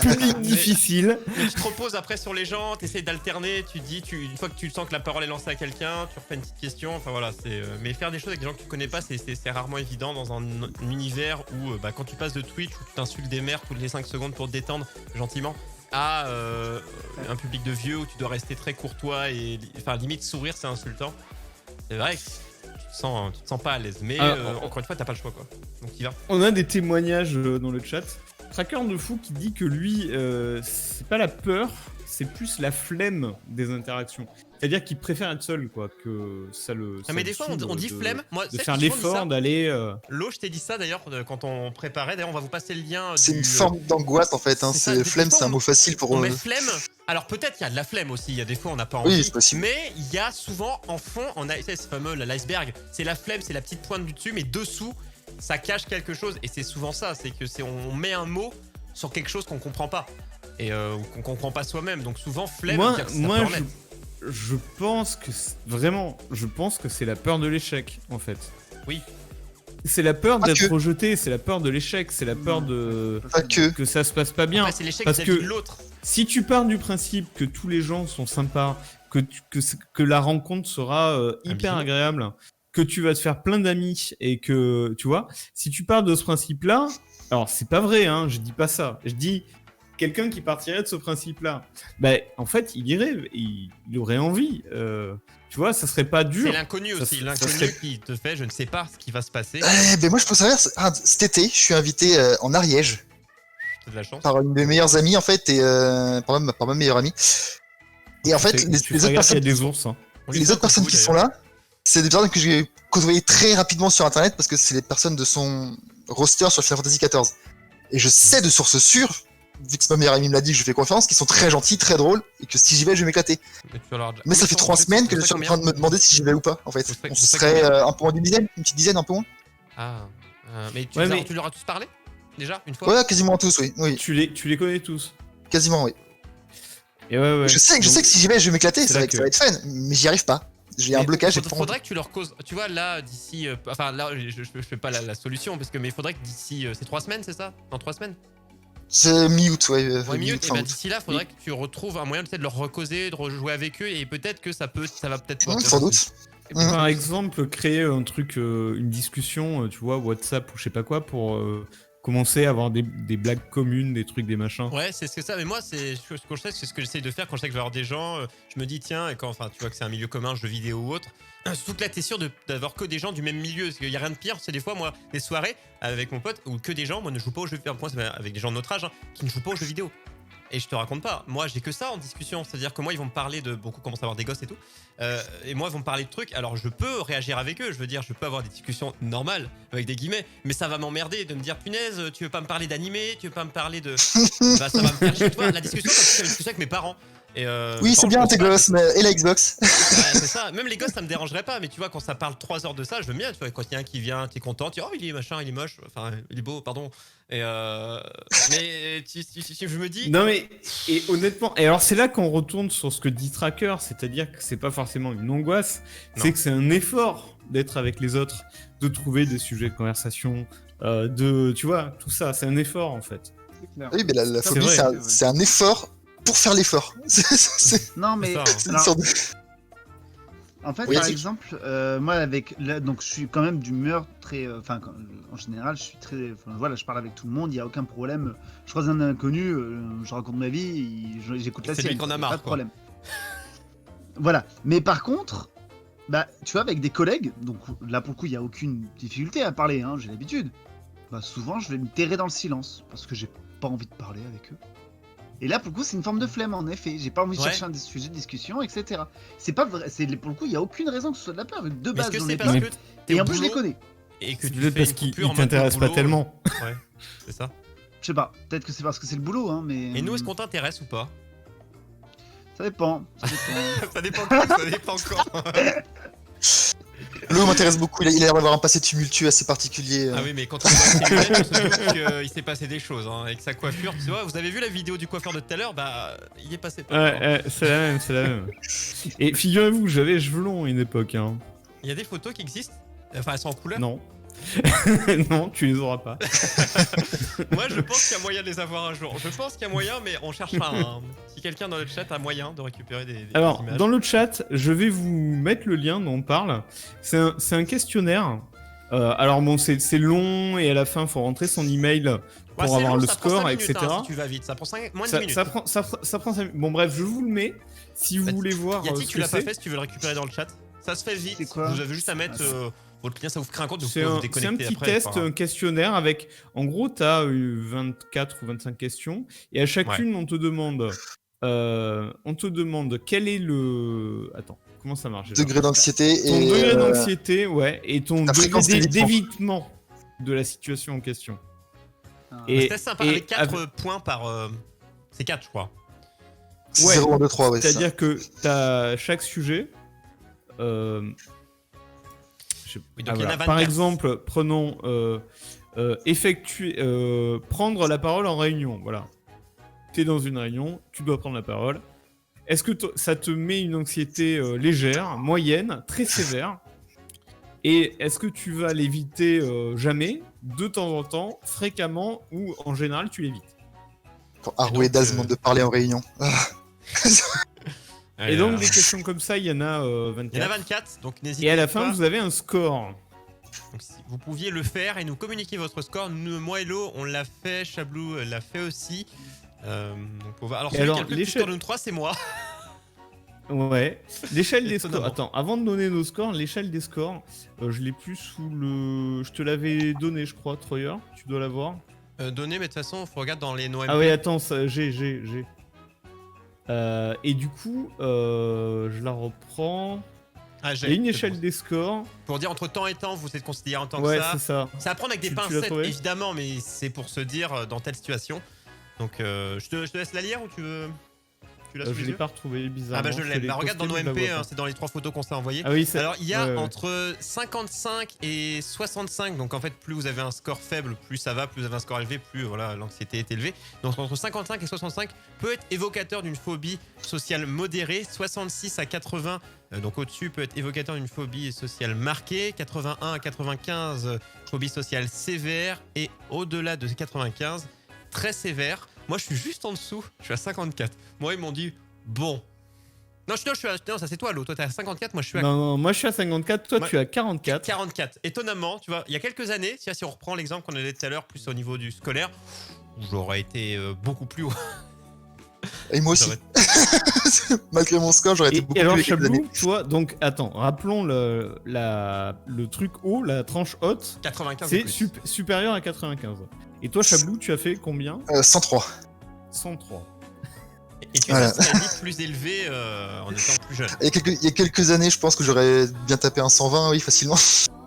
S5: Public difficile.
S3: mais tu te reposes après sur les gens, t'essayes d'alterner, une fois que tu sens que la parole est lancée à quelqu'un, tu refais une petite question, enfin voilà, mais faire des choses avec des gens que tu connais pas, c'est rarement évident dans un univers où quand tu passes de Twitch où tu t'insultes des mères toutes les 5 secondes pour te détendre gentiment à un public de vieux où tu dois rester très courtois et limite sourire, c'est insultant. C'est vrai que tu te sens pas à l'aise, mais encore une fois t'as pas le choix quoi. Donc il va.
S5: On a des témoignages dans le chat. Tracker de fou qui dit que lui, c'est pas la peur, c'est plus la flemme des interactions. C'est-à-dire qu'il préfère être seul, quoi, que ça le.
S3: Mais des fois on dit flemme. Moi,
S5: De faire l'effort d'aller.
S3: Lo, je t'ai dit ça d'ailleurs quand on préparait. D'ailleurs, on va vous passer le lien.
S4: C'est une forme d'angoisse en fait. Hein.
S3: c'est ça, des
S4: Flemme,
S3: fois,
S4: c'est un mot facile pour.
S3: On met flemme. Alors peut-être qu'il y a de la flemme aussi. Il y a des fois on n'a pas envie.
S4: Oui, c'est possible.
S3: Mais il y a souvent en fond, c'est fameux l'iceberg. C'est la flemme, c'est la petite pointe du dessus, mais dessous, ça cache quelque chose. Et c'est souvent ça. On met un mot sur quelque chose qu'on comprend pas et qu'on comprend pas soi-même. Donc souvent flemme.
S5: Moi,
S3: ça peut en être.
S5: je pense que je pense que c'est la peur de l'échec, en fait.
S3: Oui.
S5: C'est la peur
S4: Pas
S5: d'être
S4: que.
S5: rejeté, c'est la peur de l'échec, c'est la peur de
S4: Pas que.
S5: que ça se passe pas bien.
S3: Après, c'est l'échec
S5: parce
S3: vis-à-vis
S5: que-
S3: de l'autre.
S5: Si tu pars du principe que tous les gens sont sympas, que la rencontre sera hyper
S3: bisou.
S5: agréable, que tu vas te faire plein d'amis et que, tu vois, si tu pars de ce principe-là, alors c'est pas vrai, hein, je dis pas ça. Je dis quelqu'un qui partirait de ce principe-là, en fait, il irait, il aurait envie. Tu vois, ça serait pas dur.
S3: C'est l'inconnu
S5: Ça
S3: aussi,
S5: serait-
S3: l'inconnu
S5: ça serait-
S3: qui te fait, je ne sais pas ce qui va se passer.
S4: Ben moi je peux savoir. Cet été, je suis invité en Ariège.
S3: T'as de la chance.
S4: par une de mes meilleures amies en fait, et par ma meilleure amie. Et en fait,
S5: Tu
S4: les
S5: ferais
S4: autres
S5: gaffe, il y a
S4: personnes,
S5: des ours. Hein.
S3: On lui
S4: les
S3: fait un
S4: autres personnes
S3: coucou,
S4: qui sont
S3: d'ailleurs.
S4: là, c'est des personnes que j'ai côtoyées très rapidement sur internet parce que c'est les personnes de son roster sur Final Fantasy XIV. Et je sais de sources sûres, vu que ma meilleure amie me l'a dit, que je fais confiance, qu'ils sont très gentils, très drôles, et que si j'y vais, je vais m'éclater.
S3: Mais tu vas leur dire-
S4: Mais ça
S3: Combien
S4: fait
S3: de
S4: 3
S3: temps,
S4: semaines
S3: vous
S4: que je
S3: êtes
S4: suis en
S3: combien
S4: train de me demander si j'y vais ou pas, en fait.
S3: Vous serez-
S4: On
S3: vous serez
S4: serait
S3: combien
S4: un peu moins d'une dizaine, une petite dizaine, un peu moins.
S3: Ah. Mais tu,
S5: Ouais,
S3: les as-
S5: mais-
S3: tu leur as tous parlé déjà une fois.
S4: Ouais, quasiment tous, oui. Oui,
S5: Tu les connais tous.
S4: quasiment, oui.
S5: Et ouais.
S4: Je sais que si j'y vais, je vais m'éclater,
S5: c'est
S4: ça
S5: là
S4: va être fun, mais j'y arrive pas. J'ai un
S3: Mais
S4: blocage, j'ai pas envie.
S3: faudrait que tu leur causes. Tu vois, là, d'ici. Enfin, là, je fais pas la solution, parce que, mais il faudrait que d'ici. C'est 3 semaines, c'est ça? Dans 3 semaines?
S4: C'est mi-août, ouais.
S3: Ouais, mieux. Et
S4: fin
S3: ben
S4: août.
S3: d'ici là, il faudrait que tu retrouves un moyen peut-être de leur recauser, de rejouer avec eux, et peut-être que ça va peut-être pouvoir te
S4: Sans
S3: lancer.
S4: doute.
S5: Par exemple, créer un truc, une discussion, tu vois, WhatsApp ou je sais pas quoi, pour commencer à avoir des blagues communes, des trucs, des machins.
S3: Ouais, c'est ça, mais moi, c'est ce que je sais, c'est ce que j'essaye de faire quand je sais que je vais avoir des gens. Je me dis, tiens, et quand enfin, tu vois que c'est un milieu commun, jeux vidéo ou autre, surtout que là, t'es sûr d'avoir que des gens du même milieu. Parce qu'il y a rien de pire, c'est des fois, moi, des soirées avec mon pote, où que des gens, moi, ne jouent pas aux jeux vidéo. Moi, c'est avec des gens de notre âge, hein, qui ne jouent pas aux jeux vidéo. Et je te raconte pas, moi j'ai que ça en discussion, c'est-à-dire que moi ils vont me parler de beaucoup commencent à avoir des gosses et tout, et moi ils vont me parler de trucs, alors je peux réagir avec eux, je veux dire, je peux avoir des discussions normales, avec des guillemets, mais ça va m'emmerder de me dire punaise, tu veux pas me parler d'animé, tu veux pas me parler de... bah ça va me faire chier, tu vois, la discussion comme si j'avais une discussion avec mes parents. Et
S4: Oui, c'est bien tes gosses, mais... et la Xbox.
S3: Ouais, c'est ça, même les gosses ça me dérangerait pas, mais tu vois quand ça parle 3 heures de ça, je veux bien, tu vois, quand il y a un qui vient, t'es content, tu dis oh il est machin, il est moche, enfin il est beau, pardon, et mais je me dis...
S5: Non mais, et honnêtement, et alors c'est là qu'on retourne sur ce que dit Tracker, c'est-à-dire que c'est pas forcément une angoisse,
S3: Non.
S5: c'est que c'est un effort d'être avec les autres, de trouver des sujets de conversation, tu vois, tout ça, c'est un effort en fait.
S4: Oui, mais la
S2: Ça,
S4: phobie,
S5: vrai.
S4: c'est un effort pour faire l'effort.
S2: Non, mais
S3: ça, hein.
S4: C'est une
S2: alors,
S4: sorte de-
S2: en fait,
S4: Oui,
S2: par
S4: vas-y.
S2: exemple, moi, donc, je suis quand même d'humeur très. Enfin, en général, je suis très. Enfin, voilà, je parle avec tout le monde, il n'y a aucun problème. Je croise un inconnu, je raconte ma vie, j'écoute la
S3: C'est lui
S2: sienne.
S3: qui en a
S2: y
S3: marre,
S2: Pas de
S3: quoi.
S2: problème. Voilà. Mais par contre, bah, tu vois, avec des collègues, donc là, pour le coup, il n'y a aucune difficulté à parler, hein, j'ai l'habitude. Bah, souvent, je vais me terrer dans le silence parce que j'ai pas envie de parler avec eux. Et là, pour le coup, c'est une forme de flemme, en effet. J'ai pas envie de
S3: Ouais.
S2: chercher un sujet de discussion, etc. C'est pas vrai. Pour le coup, il y a aucune raison que ce soit de la peur. De
S3: Mais
S2: base,
S3: est-ce que
S2: j'en
S3: c'est
S2: ai
S3: parce
S2: pas.
S3: que t'es
S2: Et
S3: au
S2: en plus, je les
S3: boulot
S2: connais.
S3: et que
S5: C'est
S3: tu
S5: peut-être
S3: fais
S5: parce
S3: une
S5: qu'ils
S3: coupure en mode
S5: t'intéressent pas
S3: boulot,
S5: tellement.
S3: Ouais, c'est ça.
S2: Je sais pas. Peut-être que c'est parce que c'est le boulot, hein, mais.
S3: Et nous, est-ce qu'on t'intéresse ou pas?
S2: Ça dépend. Ça dépend.
S3: Ça dépend quand, ça dépend quand.
S4: Lou m'intéresse beaucoup, il a l'air d'avoir un passé tumultueux assez particulier.
S3: Ah oui, mais quand on voit ses lunettes, on se doute qu'il s'est passé des choses. Hein, avec sa coiffure, tu vois, vous avez vu la vidéo du coiffeur de tout à l'heure? Bah, il est passé par là.
S5: Ouais, c'est la même, c'est la même. Et figurez-vous, j'avais les cheveux longs à une époque, hein.
S3: Il y a des photos qui existent. Enfin, elles sont en couleur.
S5: Non. Non, tu les auras pas.
S3: Moi, je pense qu'il y a moyen de les avoir un jour. Je pense qu'il y a moyen, mais on cherchera un. Si quelqu'un dans le chat a moyen de récupérer des
S5: Alors,
S3: images.
S5: dans le chat, je vais vous mettre le lien dont on parle. C'est un questionnaire. Alors bon, c'est long et à la fin, il faut rentrer son email
S3: Ouais,
S5: pour
S3: c'est
S5: avoir
S3: long,
S5: le
S3: ça prend
S5: score,
S3: 5 minutes,
S5: etc.
S3: hein, si tu vas vite, ça prend moins de 10 minutes.
S5: Ça prend 5 minutes. Bon, bref, je vous le mets. Si vous
S3: Bah,
S5: voulez voir
S3: Yati,
S5: ce
S3: tu
S5: que
S3: l'as pas
S5: c'est.
S3: fait si tu veux le récupérer dans le chat. Ça se fait vite.
S2: C'est quoi?
S3: Vous avez juste à mettre votre client, ça vous crée un compte, vous
S5: C'est
S3: pouvez vous
S5: un
S3: déconnecter
S5: petit
S3: après.
S5: test,
S3: enfin,
S5: un questionnaire avec, en gros, tu as 24 ou 25 questions et à chacune, on te demande quel est le... Attends, comment ça marche déjà
S4: Degré d'anxiété
S5: Ton
S4: et.
S5: degré d'anxiété, ouais, et ton
S4: la
S5: degré
S4: fréquence d'évitement.
S5: d'évitement de la situation en question.
S2: Ah.
S5: Et-
S3: c'est sympa,
S5: et
S3: avec 4
S5: avec-
S3: points par. C'est 4, je crois.
S5: Ouais,
S4: 0, 1, 2, 3, ouais.
S5: C'est-à-dire que tu as chaque sujet...
S3: Oui, donc il y en a 24.
S5: Par exemple, prenons prendre la parole en réunion. Voilà. Tu es dans une réunion, tu dois prendre la parole. Est-ce que ça te met une anxiété légère, moyenne, très sévère? Et est-ce que tu vas l'éviter jamais, de temps en temps, fréquemment, ou en général tu l'évites?
S4: Arroué
S3: donc,
S4: d'asthme de parler en réunion. Ah.
S5: Et donc des questions comme ça, il y en a 24.
S3: Il y en a 24, donc n'hésitez
S5: Et à la
S3: pas.
S5: fin, vous avez un score.
S3: Donc, si vous pouviez le faire et nous communiquer votre score. Nous, moi et Lo, on l'a fait, Chablou l'a fait aussi. Donc on va... Alors,
S5: Et
S3: celui
S5: alors,
S3: qui a le plus de
S5: l'échelle-
S3: score de nous 3, c'est moi.
S5: Ouais. L'échelle des scores.
S3: Étonnamment.
S5: Attends, avant de donner nos scores, l'échelle des scores, je l'ai plus sous le. Je te l'avais donné, je crois, Troyer. Tu dois l'avoir.
S3: Donné, mais de toute façon, faut regarder dans les NoMP.
S5: Ah ouais, attends, j'ai. Et du coup, je la reprends.
S3: Ah,
S5: Il y a une échelle des scores.
S3: Pour dire entre temps et temps, vous êtes considéré en tant
S5: Ouais,
S3: que ça.
S5: c'est ça.
S3: Ça à prendre avec des
S5: Tu l'as
S3: pincettes,
S5: trouvé
S3: évidemment, mais c'est pour se dire dans telle situation. Donc, je te laisse la lire ou tu veux. Tu l'as sous
S5: Je
S3: les
S5: l'ai
S3: yeux
S5: pas retrouvé, bizarrement.
S3: Ah bah je l'ai. Bah regarde dans nos
S5: posté, mais je
S3: MP,
S5: la vois
S3: c'est dans les 3 photos qu'on s'est envoyées.
S5: pas. Ah oui, c'est.
S3: Alors il y a
S5: ouais.
S3: entre 55 et 65, donc en fait plus vous avez un score faible, plus ça va, plus vous avez un score élevé, plus voilà l'anxiété est élevée. Donc entre 55 et 65 peut être évocateur d'une phobie sociale modérée, 66 à 80, donc au-dessus peut être évocateur d'une phobie sociale marquée, 81 à 95 phobie sociale sévère et au-delà de 95 très sévère. Moi je suis juste en dessous, je suis à 54. Moi ils m'ont dit bon. Non, non, ça c'est toi, l'eau. Toi, t'es à 54, moi je suis à
S5: Non, moi je suis à 54, toi
S3: Moi-
S5: tu es à 44.
S3: 44. Étonnamment, tu vois, il y a quelques années, si on reprend l'exemple qu'on avait tout à l'heure, plus au niveau du scolaire, j'aurais été beaucoup plus haut.
S4: Et moi aussi.
S3: J'aurais-
S4: Malgré mon score, j'aurais été
S5: Et,
S4: beaucoup
S5: alors,
S4: plus avec les années.
S5: Chablou, toi, donc attends, rappelons le truc haut, la tranche haute,
S3: 95
S5: c'est
S3: et plus.
S5: supérieur à 95. Et toi, Chablou, tu as fait combien
S4: 103.
S5: 103.
S3: Et tu
S4: Voilà.
S3: restes à la vie plus élevé en étant plus jeune.
S4: Il y a quelques années, je pense que j'aurais bien tapé un 120, oui, facilement.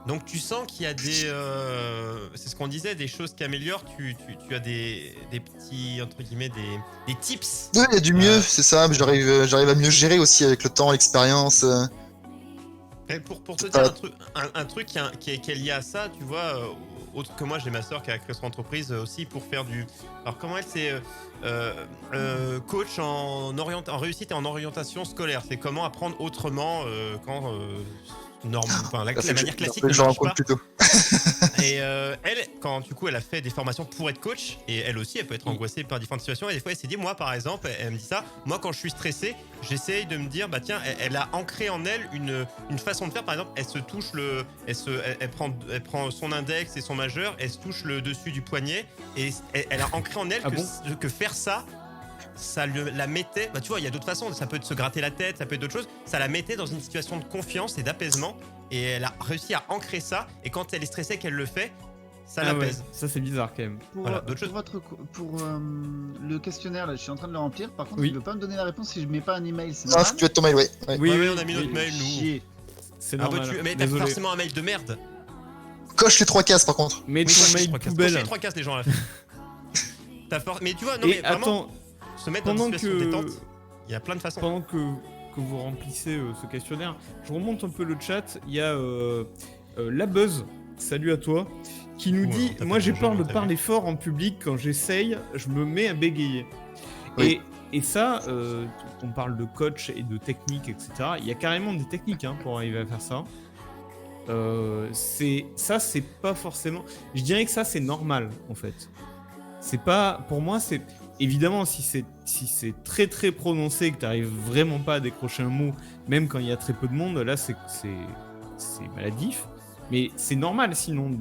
S3: Donc tu sens qu'il y a des... c'est ce qu'on disait, des choses qui améliorent. Tu as des petits, entre guillemets, des tips.
S4: Oui, il y a du mieux, c'est ça. Mais j'arrive à mieux gérer aussi avec le temps, l'expérience.
S3: Et pour te
S4: C'est
S3: dire
S4: pas-
S3: un truc qui est lié à ça, tu vois, autre que moi, j'ai ma soeur qui a créé son entreprise aussi pour faire du... Alors comment elle, c'est coach en réussite et en orientation scolaire. C'est comment apprendre autrement quand enfin, la manière classique ne
S4: je
S3: marche
S4: rencontre
S3: pas.
S4: plutôt.
S3: Et elle, quand du coup elle a fait des formations pour être coach, et elle aussi elle peut être angoissée par différentes situations, et des fois elle s'est dit, moi par exemple, elle me dit ça, moi quand je suis stressé, j'essaye de me dire, bah tiens, elle a ancré en elle une façon de faire, par exemple, elle se touche elle prend son index et son majeur, elle se touche le dessus du poignet, et elle a ancré en elle
S5: Ah
S3: que faire ça la mettait, bah tu vois, il y a d'autres façons, ça peut être se gratter la tête, ça peut être d'autres choses, ça la mettait dans une situation de confiance et d'apaisement, et elle a réussi à ancrer ça, et quand elle est stressée qu'elle le fait, ça
S5: Ah ouais,
S3: l'apaise.
S5: ça c'est bizarre quand même.
S2: Pour,
S3: Voilà, d'autres
S2: pour le questionnaire, là, je suis en train de le remplir. Par contre,
S5: Oui.
S2: il veut pas me donner la réponse si je mets pas un email. C'est
S4: Ah,
S2: normal.
S4: tu as ton mail, ouais.
S5: Oui,
S3: Ouais,
S5: oui,
S3: on a mis notre mail, nous.
S2: Chier.
S5: C'est
S3: Ah bah
S5: normal.
S3: mais t'as
S5: Désolé.
S3: forcément un mail de merde.
S4: Coche les 3 cases par contre.
S5: Mets
S3: Oui,
S5: ton
S3: coche
S5: mail
S3: les 3 cases.
S5: poubelle.
S3: Coche les 3 cases, les gens à la fin. Mais tu vois, non mais
S5: Et
S3: vraiment,
S5: attends,
S3: se mettre dans
S5: pendant
S3: une situation
S5: que,
S3: détente, il y a plein de façons.
S5: pendant que vous remplissez ce questionnaire, je remonte un peu le chat. Il y a La Buzz, salut à toi, qui nous
S3: Ouh,
S5: dit
S3: alors, t'as
S5: moi
S3: fait
S5: j'ai
S3: bonjour,
S5: peur de
S3: t'as
S5: parler fort en public. Quand j'essaye, je me mets à bégayer.
S4: Oui.
S5: Et ça, on parle de coach et de technique, etc. Il y a carrément des techniques pour arriver à faire ça. C'est pas forcément. Je dirais que ça, c'est normal en fait. C'est pas. Pour moi, c'est. Évidemment, si c'est très très prononcé et que t'arrives vraiment pas à décrocher un mot, même quand il y a très peu de monde, là c'est maladif. Mais c'est normal sinon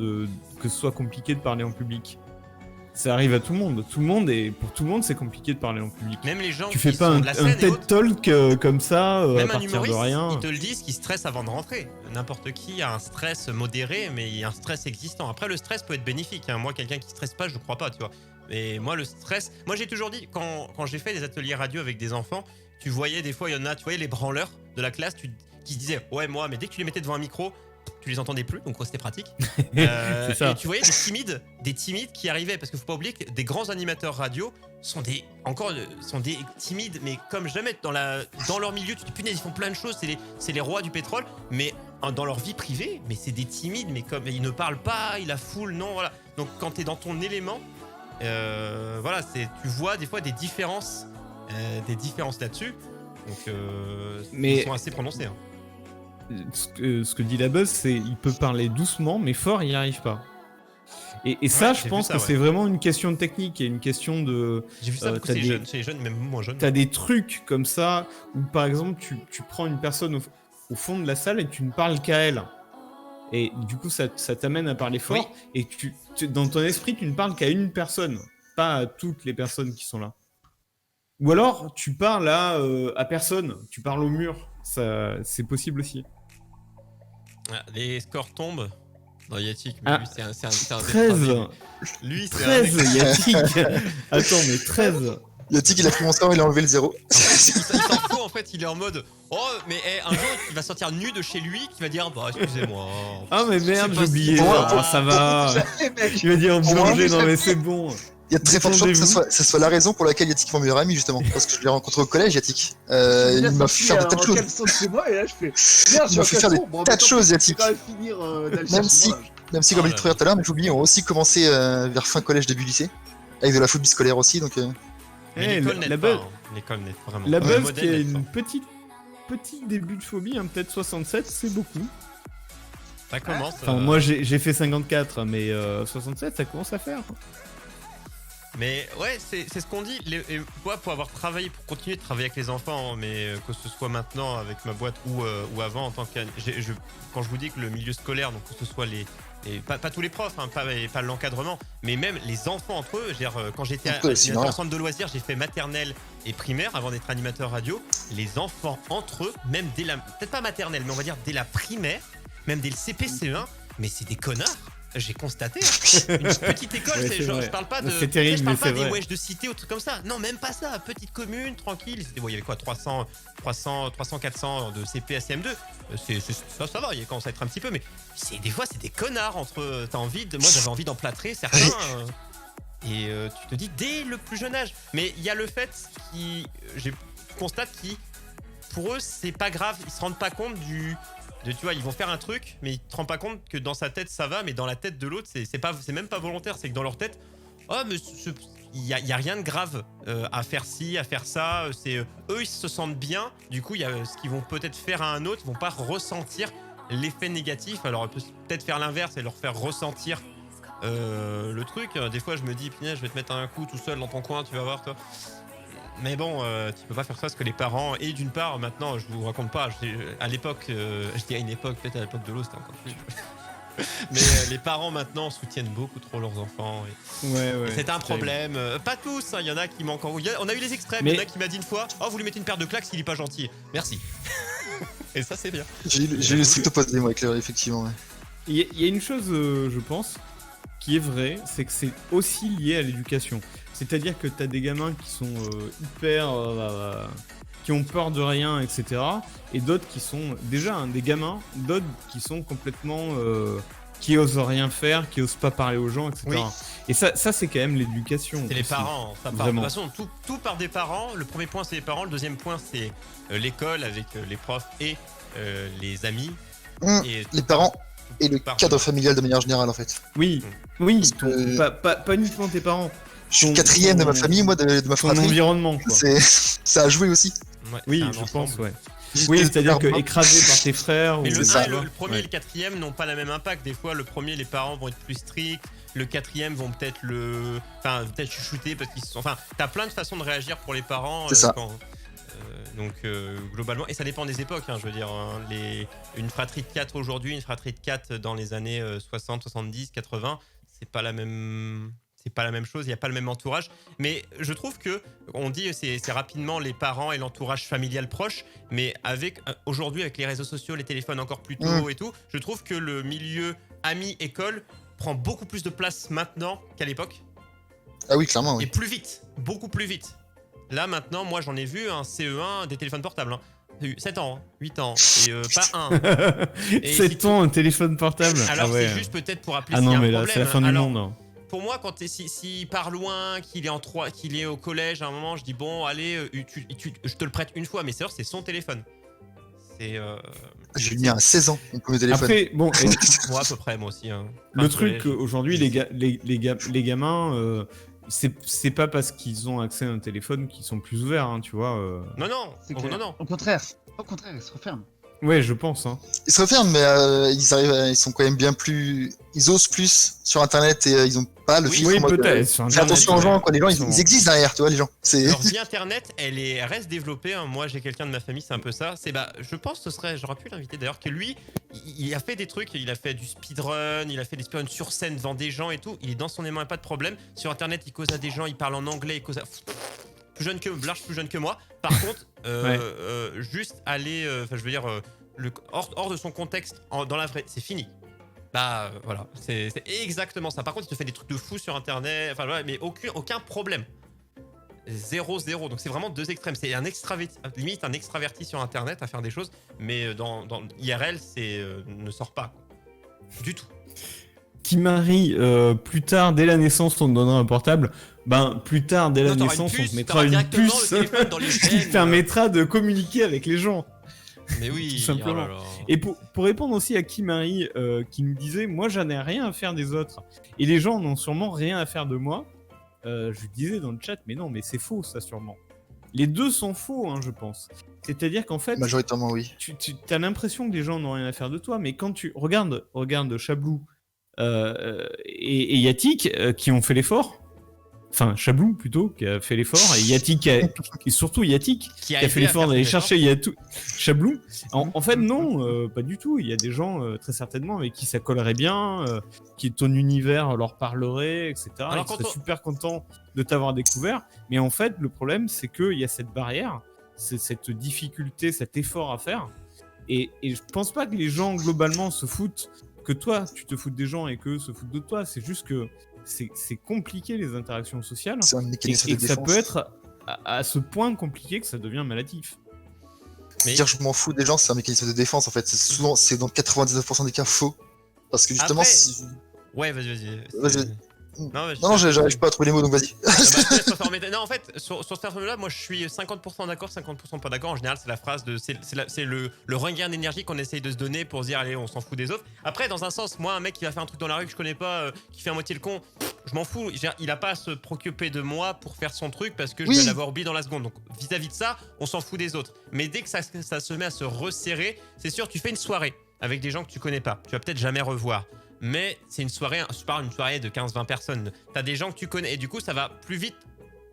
S5: que ce soit compliqué de parler en public. Ça arrive à tout le monde. Tout le monde et pour tout le monde, c'est compliqué de parler en public.
S3: Même les gens
S5: Tu
S3: qui
S5: fais pas
S3: sont
S5: un
S3: de la scène et
S5: TED
S3: autres,
S5: Talk comme ça à
S3: même un
S5: partir de
S3: humoriste,
S5: rien.
S3: ils te le disent, qui stresse avant de rentrer. N'importe qui a un stress modéré, mais il y a un stress existant. Après, le stress peut être bénéfique. Moi, quelqu'un qui stresse pas, je crois pas, tu vois. Mais moi, le stress... Moi, j'ai toujours dit, quand j'ai fait des ateliers radio avec des enfants, tu voyais des fois, il y en a, tu voyais les branleurs de la classe qui se disaient, ouais, moi, mais dès que tu les mettais devant un micro, tu les entendais plus, donc c'était pratique.
S5: C'est ça.
S3: Et tu voyais des timides qui arrivaient, parce qu'il faut pas oublier que des grands animateurs radio sont des timides, mais comme jamais dans leur milieu. Tu te dis punaise, ils font plein de choses, c'est les rois du pétrole, mais dans leur vie privée, mais c'est des timides, mais comme ils ne parlent pas, ils la foulent, non, voilà. Donc quand t'es dans ton élément, voilà, tu vois des fois des différences là-dessus. Donc
S5: Mais-
S3: ils sont assez prononcés.
S5: Ce que dit la Buzz, c'est il peut parler doucement, mais fort, il n'y arrive pas. Et ça,
S3: Ouais,
S5: je
S3: j'ai
S5: pense
S3: vu ça,
S5: que
S3: ouais.
S5: c'est vraiment une question de technique et une question de.
S3: J'ai vu ça beaucoup
S5: t'as
S3: chez
S5: des-
S3: les jeunes, même moins jeunes.
S5: T'as des trucs comme ça où, par exemple, tu prends une personne au fond de la salle et tu ne parles qu'à elle. Et du coup, ça t'amène à parler fort. Et dans ton esprit, tu ne parles qu'à une personne, pas à toutes les personnes qui sont là. Ou alors, tu parles à personne, tu parles au mur. Ça, c'est possible aussi.
S3: Ah, les scores tombent. Non, Yatik, mais
S5: Ah,
S3: lui, c'est un
S5: 13
S3: dépravé. Lui, c'est un
S5: 13 Yatik. Attends, mais 13.
S4: Yatik, il a pris mon score, il a enlevé le 0.
S3: Il s'en fout en fait, il est en mode oh mais un jour il va sortir nu de chez lui qui va dire bah excusez-moi.
S5: Ah mais merde,
S3: C'est
S5: j'ai
S3: pas
S5: oublié.
S3: si-
S5: Ah, ça va. Il va dire boulanger, non mais c'est bon.
S4: Il y a de très fortes chances que ce soit la raison pour laquelle Yatik est mon meilleur ami, justement. Parce que je l'ai rencontré au collège, Yatik. Il m'a fait faire de tas de choses.
S2: chez moi et là je fais merde,
S4: Il m'a fait faire des tas de choses, Yatik.
S2: quand même finir d'aller
S4: Même
S2: chercher
S4: si-
S2: mon linge.
S4: Même si, comme
S3: Oh
S4: je
S3: là
S4: l'ai dit tout à l'heure, mes oubliés ont aussi commencé vers fin collège, début lycée. Avec de la football scolaire aussi, donc.
S3: Mais
S5: Eh,
S3: l'école
S5: la
S3: n'aide
S5: buzz-
S3: pas, hein. L'école n'aide vraiment.
S5: La
S3: Le
S5: buzz
S3: modèle
S5: qui a
S3: n'aide
S5: une
S3: pas.
S5: petit début de phobie, hein, peut-être 67, c'est beaucoup.
S3: Ça commence.
S5: Enfin, moi j'ai fait 54, mais 67, ça commence à faire.
S3: Mais ouais, c'est ce qu'on dit. Et moi, pour avoir travaillé, pour continuer de travailler avec les enfants, mais que ce soit maintenant avec ma boîte ou avant en tant que quand je vous dis que le milieu scolaire, donc que ce soit pas tous les profs, hein, pas l'encadrement, mais même les enfants entre eux. Quand j'étais
S4: Entre eux, c'est normal.
S3: au centre de loisirs, j'ai fait maternelle et primaire avant d'être animateur radio. Les enfants entre eux, même dès peut-être pas maternelle, mais on va dire dès la primaire, même dès le CP, CE1, mais c'est des connards. J'ai constaté. Une petite école,
S5: Ouais, c'est vrai.
S3: je parle pas de.
S5: C'est terrible,
S3: je parle
S5: mais
S3: pas
S5: c'est
S3: des
S5: vrai.
S3: wesh de cité ou trucs comme ça. Non, même pas ça. Petite commune, tranquille. Il y avait quoi 300, 400 de CP à CM2. Ça va. Il commence à être un petit peu. Mais des fois, c'est des connards entre eux. Moi, j'avais envie d'emplâtrer certains. Et tu te dis dès le plus jeune âge. Mais il y a le fait je constate pour eux, c'est pas grave. Ils se rendent pas compte tu vois, ils vont faire un truc, mais ils te rendent pas compte que dans sa tête ça va, mais dans la tête de l'autre, c'est même pas volontaire. C'est que dans leur tête, oh, mais il y a rien de grave à faire ci, à faire ça. Eux, ils se sentent bien. Du coup, il y a ce qu'ils vont peut-être faire à un autre, ils vont pas ressentir l'effet négatif. Alors, peut-être faire l'inverse et leur faire ressentir le truc. Des fois, je me dis, punaise, je vais te mettre un coup tout seul dans ton coin, tu vas voir, toi. Mais bon, tu peux pas faire ça parce que les parents, et d'une part, maintenant, je vous raconte pas, à l'époque, je dis à une époque, peut-être à l'époque de l'eau, c'était encore plus. Mais les parents maintenant soutiennent beaucoup trop leurs enfants.
S5: Ouais.
S3: Et c'est un problème. Pas tous, il y en a qui manquent. On a eu les extrêmes.
S5: Mais-
S3: Il y en a qui m'a dit une fois, oh, vous lui mettez une paire de claques s'il est pas gentil. Merci. Et ça, c'est bien.
S4: J'ai eu le strict opposé, moi, avec Léo, effectivement. Ouais.
S5: Il y a une chose, je pense, qui est vraie, c'est que c'est aussi lié à l'éducation. C'est-à-dire que t'as des gamins qui sont hyper... qui ont peur de rien, etc. Et d'autres qui sont... Déjà, des gamins, d'autres qui sont complètement... qui osent rien faire, qui osent pas parler aux gens, etc.
S3: Oui.
S5: Et ça c'est quand même l'éducation.
S3: C'est les
S5: aussi.
S3: parents. Ça part. De
S5: Vraiment.
S3: toute façon, tout part des parents. Le premier point, c'est les parents. Le deuxième point, c'est l'école avec les profs et les amis. Et
S4: Les parents et le
S3: Pardon.
S4: cadre familial de manière générale, en fait.
S5: Oui,
S4: Parce que-
S5: pas uniquement tes parents.
S4: Je suis
S5: Ton-
S4: quatrième de ma
S5: ton-
S4: famille, moi, de ma
S5: Ton
S4: fratrie.
S5: environnement, quoi.
S4: Ça a joué aussi.
S3: ouais,
S5: Oui,
S3: c'est un
S5: je
S3: ensemble.
S5: pense, ouais. Oui, c'est-à-dire que écrasé par tes frères...
S3: Mais
S5: ou-
S3: le,
S4: ça.
S3: le premier
S5: Ouais.
S3: et le quatrième n'ont pas le même impact. Des fois, le premier, les parents vont être plus stricts. Le quatrième vont peut-être peut-être chuchoter parce qu'ils sont. Enfin, t'as plein de façons de réagir pour les parents.
S4: C'est ça.
S3: Globalement, et ça dépend des époques. Hein, je veux dire, une fratrie de 4 aujourd'hui, une fratrie de 4 dans les années 60, 70, 80, c'est pas la même. C'est pas la même chose, il n'y a pas le même entourage. Mais je trouve que, on dit, c'est rapidement les parents et l'entourage familial proche. Mais aujourd'hui, avec les réseaux sociaux, les téléphones encore plus tôt et tout, je trouve que le milieu ami-école prend beaucoup plus de place maintenant qu'à l'époque.
S4: Ah oui, clairement,
S3: Et
S4: oui.
S3: plus vite, beaucoup plus vite. Là, maintenant, moi, j'en ai vu un CE1 des téléphones portables. Hein. J'ai eu 7 ans, 8 ans, et pas un. Et
S5: C'est
S3: si
S5: ton téléphone portable.
S3: Alors,
S5: Ah ouais.
S3: c'est juste peut-être pour appeler
S5: Ah
S3: s'il y a
S5: non,
S3: un
S5: mais là,
S3: problème.
S5: c'est la fin du
S3: Alors,
S5: monde. Hein.
S3: pour moi, quand s'il part loin, qu'il est au collège, à un moment, je dis bon, allez, je te le prête une fois, mais c'est son téléphone. C'est
S4: J'ai eu le mien à 16 ans, mon premier téléphone.
S5: Après, bon,
S3: moi à peu près, moi aussi. Hein.
S5: le
S3: Enfin,
S5: truc
S3: collège.
S5: aujourd'hui, les gamins, c'est pas parce qu'ils ont accès à un téléphone qu'ils sont plus ouverts, hein, tu vois.
S3: Non,
S2: C'est
S3: oh,
S2: clair.
S3: non.
S2: Au contraire, ils se referment.
S5: Ouais, je pense. Hein.
S4: Ils se referment, mais ils sont quand même bien plus. Ils osent plus sur internet et ils ont pas le
S3: Oui,
S4: filtre
S5: Oui,
S4: en mode,
S5: peut-être. sur
S4: fais
S5: Internet,
S4: attention aux
S5: ouais.
S4: gens, quoi. Les gens,
S5: Ils sont-
S4: ils existent derrière, tu vois, les gens. C'est.
S3: Leur vie internet, elle reste développée. Hein. Moi, j'ai quelqu'un de ma famille, c'est un peu ça. Je pense que j'aurais pu l'inviter d'ailleurs, que lui, il a fait des trucs. Il a fait du speedrun, il a fait des speedruns sur scène devant des gens et tout. Il est dans son aimant, pas de problème. Sur internet, il cause à des gens, il parle en anglais, il cause à. Large plus jeune que moi. Par contre, juste aller. Je veux dire, hors de son contexte, dans la vraie, c'est fini. Bah voilà, c'est exactement ça. Par contre, il te fait des trucs de fou sur internet, enfin voilà, mais aucun problème. 0-0. Donc c'est vraiment deux extrêmes. C'est limite un extraverti sur internet à faire des choses, mais dans IRL, ne sort pas. Quoi. Du tout.
S5: Kimari, plus tard, dès la naissance, on te donnera un portable. Ben, plus tard, dès la
S3: Non, t'auras
S5: naissance,
S3: une
S5: on
S3: puce,
S5: te mettra une
S3: directement
S5: puce
S3: le téléphone dans les
S5: qui
S3: veines,
S5: te permettra de communiquer avec les gens.
S3: Mais oui,
S5: Tout simplement.
S3: oh là là.
S5: Et pour répondre aussi à Kimari, qui nous disait, moi, j'en ai rien à faire des autres. Et les gens n'ont sûrement rien à faire de moi. Je lui disais dans le chat, mais non, mais c'est faux, ça, sûrement. Les deux sont faux, hein, je pense. C'est-à-dire qu'en fait,
S4: Majoritairement, oui.
S5: tu as l'impression que les gens n'ont rien à faire de toi, mais quand tu regarde Chablou et Yatik qui ont fait l'effort, enfin Chablou plutôt qui a fait l'effort, et Yatik et surtout Yatik qui a fait l'effort d'aller chercher Chablou. En fait, non, pas du tout. Il y a des gens très certainement avec qui ça collerait bien, qui ton univers leur parlerait, etc.
S3: Alors,
S5: ils seraient super contents de t'avoir découvert. Mais en fait, le problème, c'est qu'il y a cette barrière, c'est cette difficulté, cet effort à faire. Et je pense pas que les gens globalement se foutent, que toi tu te foutes des gens et qu'eux se foutent de toi. C'est juste que c'est compliqué les interactions sociales.
S4: C'est un mécanisme de
S5: Et que ça
S4: défense.
S5: peut être à ce point compliqué que ça devient maladif.
S3: Mais-
S4: Dire je m'en fous des gens, c'est un mécanisme de défense en fait. C'est dans 99% des cas faux. Parce que justement,
S3: Après- Ouais, vas-y.
S4: Vas-y.
S3: Non,
S4: Non, j'arrive pas à trouver les mots, donc vas-y.
S3: Non, en fait, sur ce terme-là, moi je suis 50% d'accord, 50% pas d'accord. En général, c'est la phrase de. C'est le regain d'énergie qu'on essaye de se donner pour se dire, allez, on s'en fout des autres. Après, dans un sens, moi, un mec qui va faire un truc dans la rue que je connais pas, qui fait à moitié le con, je m'en fous. Il a pas à se préoccuper de moi pour faire son truc parce que je vais l'avoir oublié dans la seconde. Donc, vis-à-vis de ça, on s'en fout des autres. Mais dès que ça se met à se resserrer, c'est sûr, tu fais une soirée avec des gens que tu connais pas. Tu vas peut-être jamais revoir. Mais c'est une soirée, je parle d'une soirée de 15-20 personnes. T'as des gens que tu connais et du coup, ça va plus vite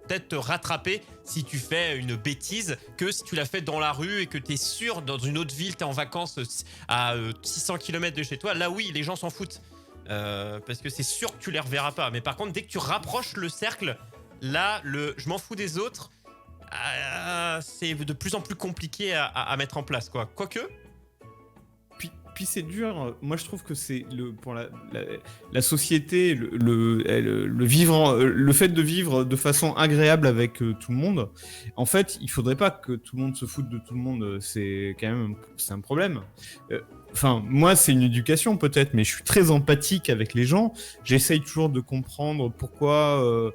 S3: peut-être te rattraper si tu fais une bêtise que si tu l'as fait dans la rue et que t'es sûr, dans une autre ville, t'es en vacances à 600 km de chez toi. Là, oui, les gens s'en foutent. Parce que c'est sûr que tu les reverras pas. Mais par contre, dès que tu rapproches le cercle, là, je m'en fous des autres, c'est de plus en plus compliqué à mettre en place, quoi. Quoique...
S5: Puis c'est dur. Moi, je trouve que c'est pour la société, le fait de vivre de façon agréable avec tout le monde. En fait, il faudrait pas que tout le monde se foute de tout le monde. C'est quand même un problème. Enfin, moi, c'est une éducation peut-être, mais je suis très empathique avec les gens. J'essaye toujours de comprendre pourquoi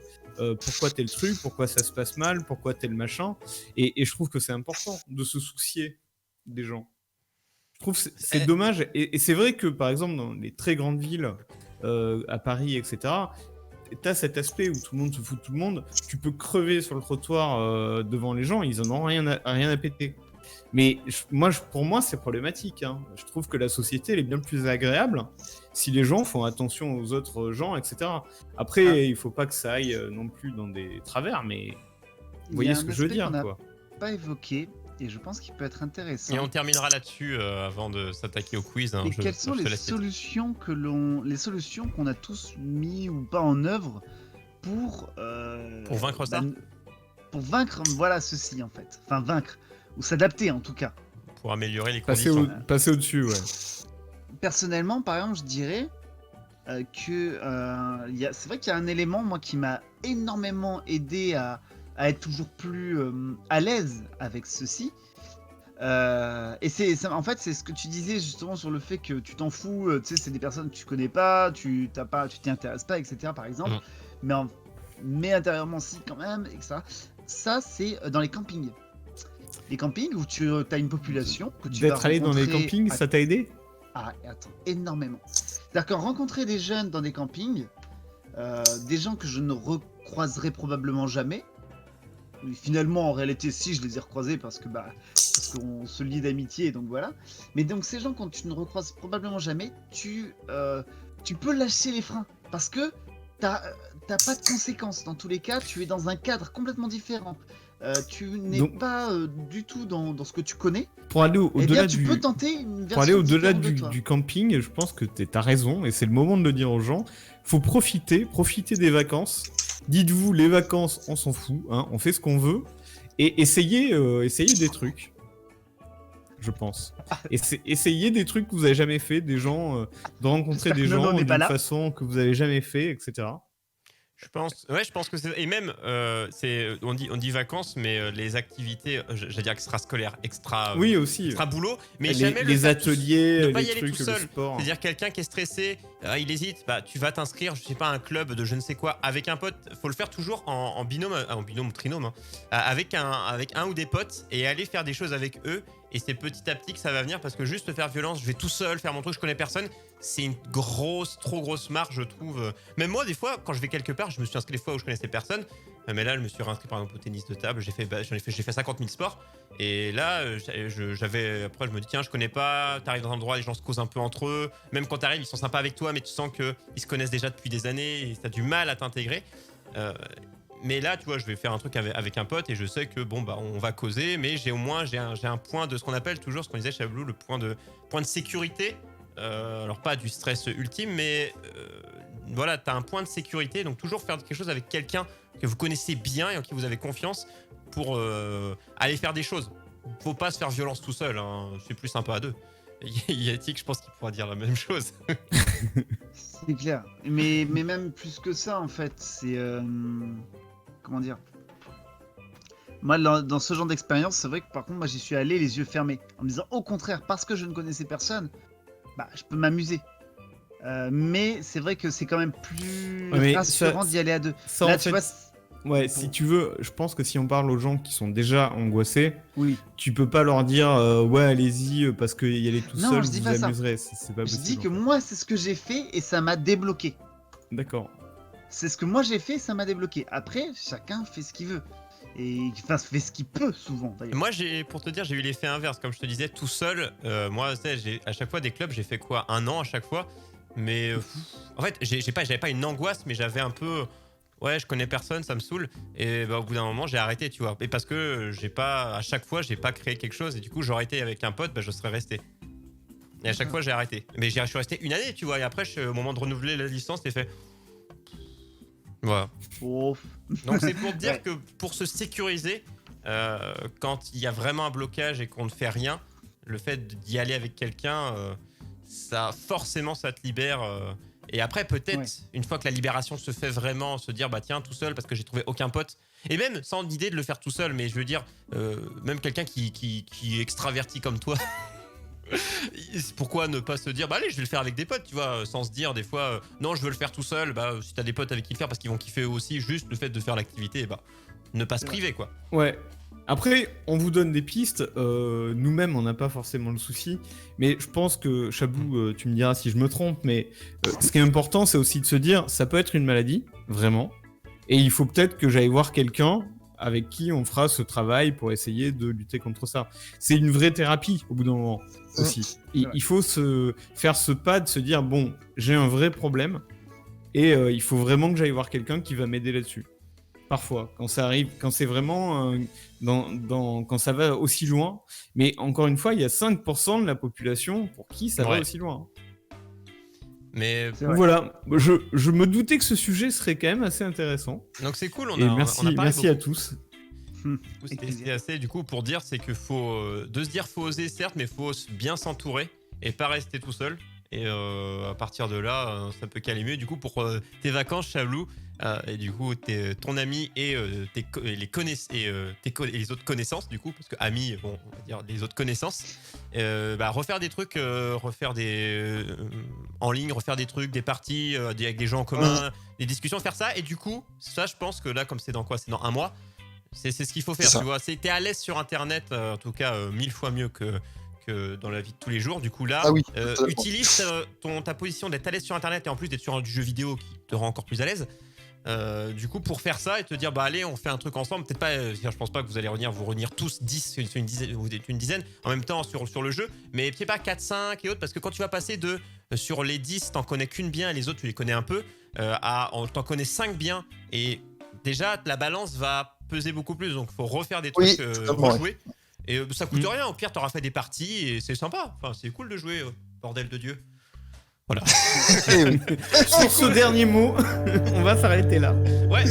S5: tel truc, pourquoi ça se passe mal, pourquoi tel machin. Et je trouve que c'est important de se soucier des gens. Je trouve que c'est dommage. Et c'est vrai que, par exemple, dans les très grandes villes, à Paris, etc., t'as cet aspect où tout le monde se fout de tout le monde. Tu peux crever sur le trottoir devant les gens, ils en ont rien à péter. Mais pour moi, c'est problématique. Hein. Je trouve que la société, elle est bien plus agréable si les gens font attention aux autres gens, etc. Après, il faut pas que ça aille non plus dans des travers, mais vous voyez ce que je veux dire, quoi.
S2: Pas évoqué. Et je pense qu'il peut être intéressant.
S3: Et on terminera là-dessus avant de s'attaquer au quiz. Hein,
S2: et quelles sont les solutions qu'on a tous mis ou pas en œuvre pour
S3: vaincre ça
S2: pour vaincre, voilà, ceci en fait. Enfin, vaincre. Ou s'adapter en tout cas.
S3: Pour améliorer les conditions.
S5: Passer au-dessus, ouais.
S2: Personnellement, par exemple, je dirais que c'est vrai qu'il y a un élément, moi, qui m'a énormément aidé à être toujours plus à l'aise avec ceci. Et en fait, c'est ce que tu disais justement sur le fait que tu t'en fous, tu sais, c'est des personnes que tu connais pas, tu t'y intéresses pas, etc. par exemple. Mais intérieurement, si, quand même, etc. Ça, c'est dans les campings. Les campings où tu as une population que tu vas
S5: D'être allé dans les campings, ça t'a aidé ?
S2: Ah, attends, énormément. C'est-à-dire qu'en rencontrer des jeunes dans des campings, des gens que je ne recroiserai probablement jamais. Mais finalement, en réalité, si, je les ai recroisés parce qu'on se lie d'amitié, donc voilà. Mais donc, ces gens, quand tu ne recroises probablement jamais, tu peux lâcher les freins parce que t'as pas de conséquences. Dans tous les cas, tu es dans un cadre complètement différent. Tu n'es pas du tout dans ce que tu connais.
S5: Pour aller au-delà
S2: tu peux tenter une version
S5: pour aller au-delà
S2: différente
S5: du camping, je pense que t'as raison et c'est le moment de le dire aux gens. Faut profiter des vacances. Dites-vous, les vacances, on s'en fout, hein, on fait ce qu'on veut et essayez des trucs. je pense. Et essayez des trucs que vous avez jamais fait, des gens, de rencontrer
S2: J'espère
S5: des
S2: que Nono
S5: gens
S2: n'est
S5: d'une
S2: pas là.
S5: façon que vous avez jamais fait, etc.
S3: Je pense que c'est. Et même, on dit vacances, mais les activités, j'allais dire extrascolaires,
S5: Oui, aussi.
S3: extra boulot, mais jamais le
S5: Les
S3: faire
S5: ateliers,
S3: ne pas y
S5: les
S3: aller
S5: trucs,
S3: tout
S5: le
S3: seul.
S5: sport.
S3: C'est-à-dire quelqu'un qui est stressé, il hésite, bah tu vas t'inscrire, je sais pas, à un club de je ne sais quoi, avec un pote. Faut le faire toujours en binôme, en binôme ou trinôme, hein, avec un ou des potes et aller faire des choses avec eux. Et c'est petit à petit que ça va venir parce que juste faire violence, je vais tout seul faire mon truc, je connais personne. C'est une trop grosse marge, je trouve. Même moi, des fois, quand je vais quelque part, je me suis inscrit des fois où je connaissais personne. Mais là, je me suis réinscrit par exemple au tennis de table. J'ai fait 50 000 sports. Et là, après, je me dis, tiens, je connais pas. T'arrives dans un endroit, les gens se causent un peu entre eux. Même quand t'arrives, ils sont sympas avec toi, mais tu sens qu'ils se connaissent déjà depuis des années et t'as du mal à t'intégrer. Mais là, tu vois, je vais faire un truc avec un pote et je sais que bon, bah, on va causer, mais j'ai un point de ce qu'on appelle toujours, ce qu'on disait chez Chablou, le point de sécurité. Alors pas du stress ultime, mais voilà, t'as un point de sécurité, donc toujours faire quelque chose avec quelqu'un que vous connaissez bien et en qui vous avez confiance pour aller faire des choses. Faut pas se faire violence tout seul, hein. C'est plus sympa à deux. Yatik, je pense qu'il pourra dire la même chose.
S2: C'est clair. Mais même plus que ça, en fait, c'est... comment dire? Moi, dans ce genre d'expérience, c'est vrai que par contre, moi, j'y suis allé les yeux fermés. En me disant, au contraire, parce que je ne connaissais personne, bah, je peux m'amuser. Mais c'est vrai que c'est quand même plus rassurant d'y aller à deux.
S5: Ça,
S2: Là,
S5: en
S2: tu
S5: fait,
S2: vois...
S5: ouais, si tu veux, je pense que si on parle aux gens qui sont déjà angoissés,
S2: Oui.
S5: tu peux pas leur dire ouais, allez-y parce que y aller tout
S2: Non,
S5: seul
S2: je dis
S5: vous
S2: pas ça.
S5: amuserez. C'est pas
S2: Je
S5: possible.
S2: dis que
S5: en fait.
S2: moi, c'est ce que j'ai fait et ça m'a débloqué.
S5: D'accord.
S2: C'est ce que moi j'ai fait, ça m'a débloqué. Après, chacun fait ce qu'il veut. Et enfin, fait ce qu'il peut, souvent, d'ailleurs.
S3: Moi, pour te dire, j'ai eu l'effet inverse. Comme je te disais, tout seul, moi, tu sais, j'ai à chaque fois des clubs, j'ai fait quoi, 1 an à chaque fois. Mais en fait, j'avais pas une angoisse, mais j'avais un peu, ouais, je connais personne, ça me saoule. Et bah, au bout d'un moment, j'ai arrêté, tu vois. Et parce que à chaque fois, j'ai pas créé quelque chose. Et du coup, j'aurais été avec un pote, bah, je serais resté. Et à chaque fois, j'ai arrêté. Mais je suis resté 1 année, tu vois. Et après, au moment de renouveler la licence, j'ai fait. Voilà.
S2: Oh.
S3: Donc c'est pour dire
S2: Ouais.
S3: que pour se sécuriser, quand il y a vraiment un blocage et qu'on ne fait rien, le fait d'y aller avec quelqu'un, ça te libère. Et après peut-être,
S2: Ouais.
S3: une fois que la libération se fait vraiment, se dire bah tiens tout seul parce que j'ai trouvé aucun pote. Et même sans l'idée de le faire tout seul, mais je veux dire, même quelqu'un qui est extraverti comme toi. Pourquoi ne pas se dire bah allez je vais le faire avec des potes, tu vois, sans se dire des fois non je veux le faire tout seul. Bah si t'as des potes avec qui le faire parce qu'ils vont kiffer eux aussi, juste le fait de faire l'activité, bah ne pas se priver quoi.
S5: Ouais. Après, on vous donne des pistes. Nous-mêmes, on n'a pas forcément le souci. Mais je pense que, Chabou, tu me diras si je me trompe, mais ce qui est important, c'est aussi de se dire, ça peut être une maladie, vraiment. Et il faut peut-être que j'aille voir quelqu'un avec qui on fera ce travail pour essayer de lutter contre ça. C'est une vraie thérapie, au bout d'un moment, aussi. Il faut faire ce pas de se dire, bon, j'ai un vrai problème, et il faut vraiment que j'aille voir quelqu'un qui va m'aider là-dessus. Parfois, quand ça arrive, quand c'est vraiment quand ça va aussi loin. Mais encore une fois, il y a 5% de la population pour qui ça va aussi loin.
S3: Mais
S5: donc voilà, je me doutais que ce sujet serait quand même assez intéressant.
S3: donc c'est cool,
S5: merci à tous.
S3: C'était assez du coup pour dire, c'est que faut faut oser certes, mais faut bien s'entourer et pas rester tout seul. Et à partir de là, ça peut caler mieux. Du coup, pour tes vacances, Chablou, et du coup, ton ami et les autres connaissances, du coup, parce que amis, bon, on va dire les autres connaissances, refaire des trucs, en ligne, refaire des trucs, des parties avec des gens en commun, des discussions, faire ça. Et du coup, ça, je pense que là, comme c'est dans quoi, c'est dans 1 mois, c'est ce qu'il faut faire, tu vois. T'es à l'aise sur Internet, en tout cas, 1000 fois mieux que dans la vie de tous les jours. Du coup là, utilise ta position d'être à l'aise sur Internet et en plus d'être sur du jeu vidéo qui te rend encore plus à l'aise. Du coup pour faire ça et te dire bah allez on fait un truc ensemble, peut-être pas, je pense pas que vous allez vous réunir tous 10, vous êtes une dizaine en même temps sur le jeu, mais peut-être pas 4, 5 et autres, parce que quand tu vas passer de sur les 10 t'en connais qu'une bien et les autres tu les connais un peu, t'en connais 5 bien et déjà la balance va peser beaucoup plus, donc faut refaire des trucs, rejouer. Et ça coûte rien, au pire t'auras fait des parties et c'est sympa, enfin c'est cool de jouer, bordel de Dieu. Voilà.
S5: Sur ce dernier mot, on va s'arrêter là.
S3: Ouais.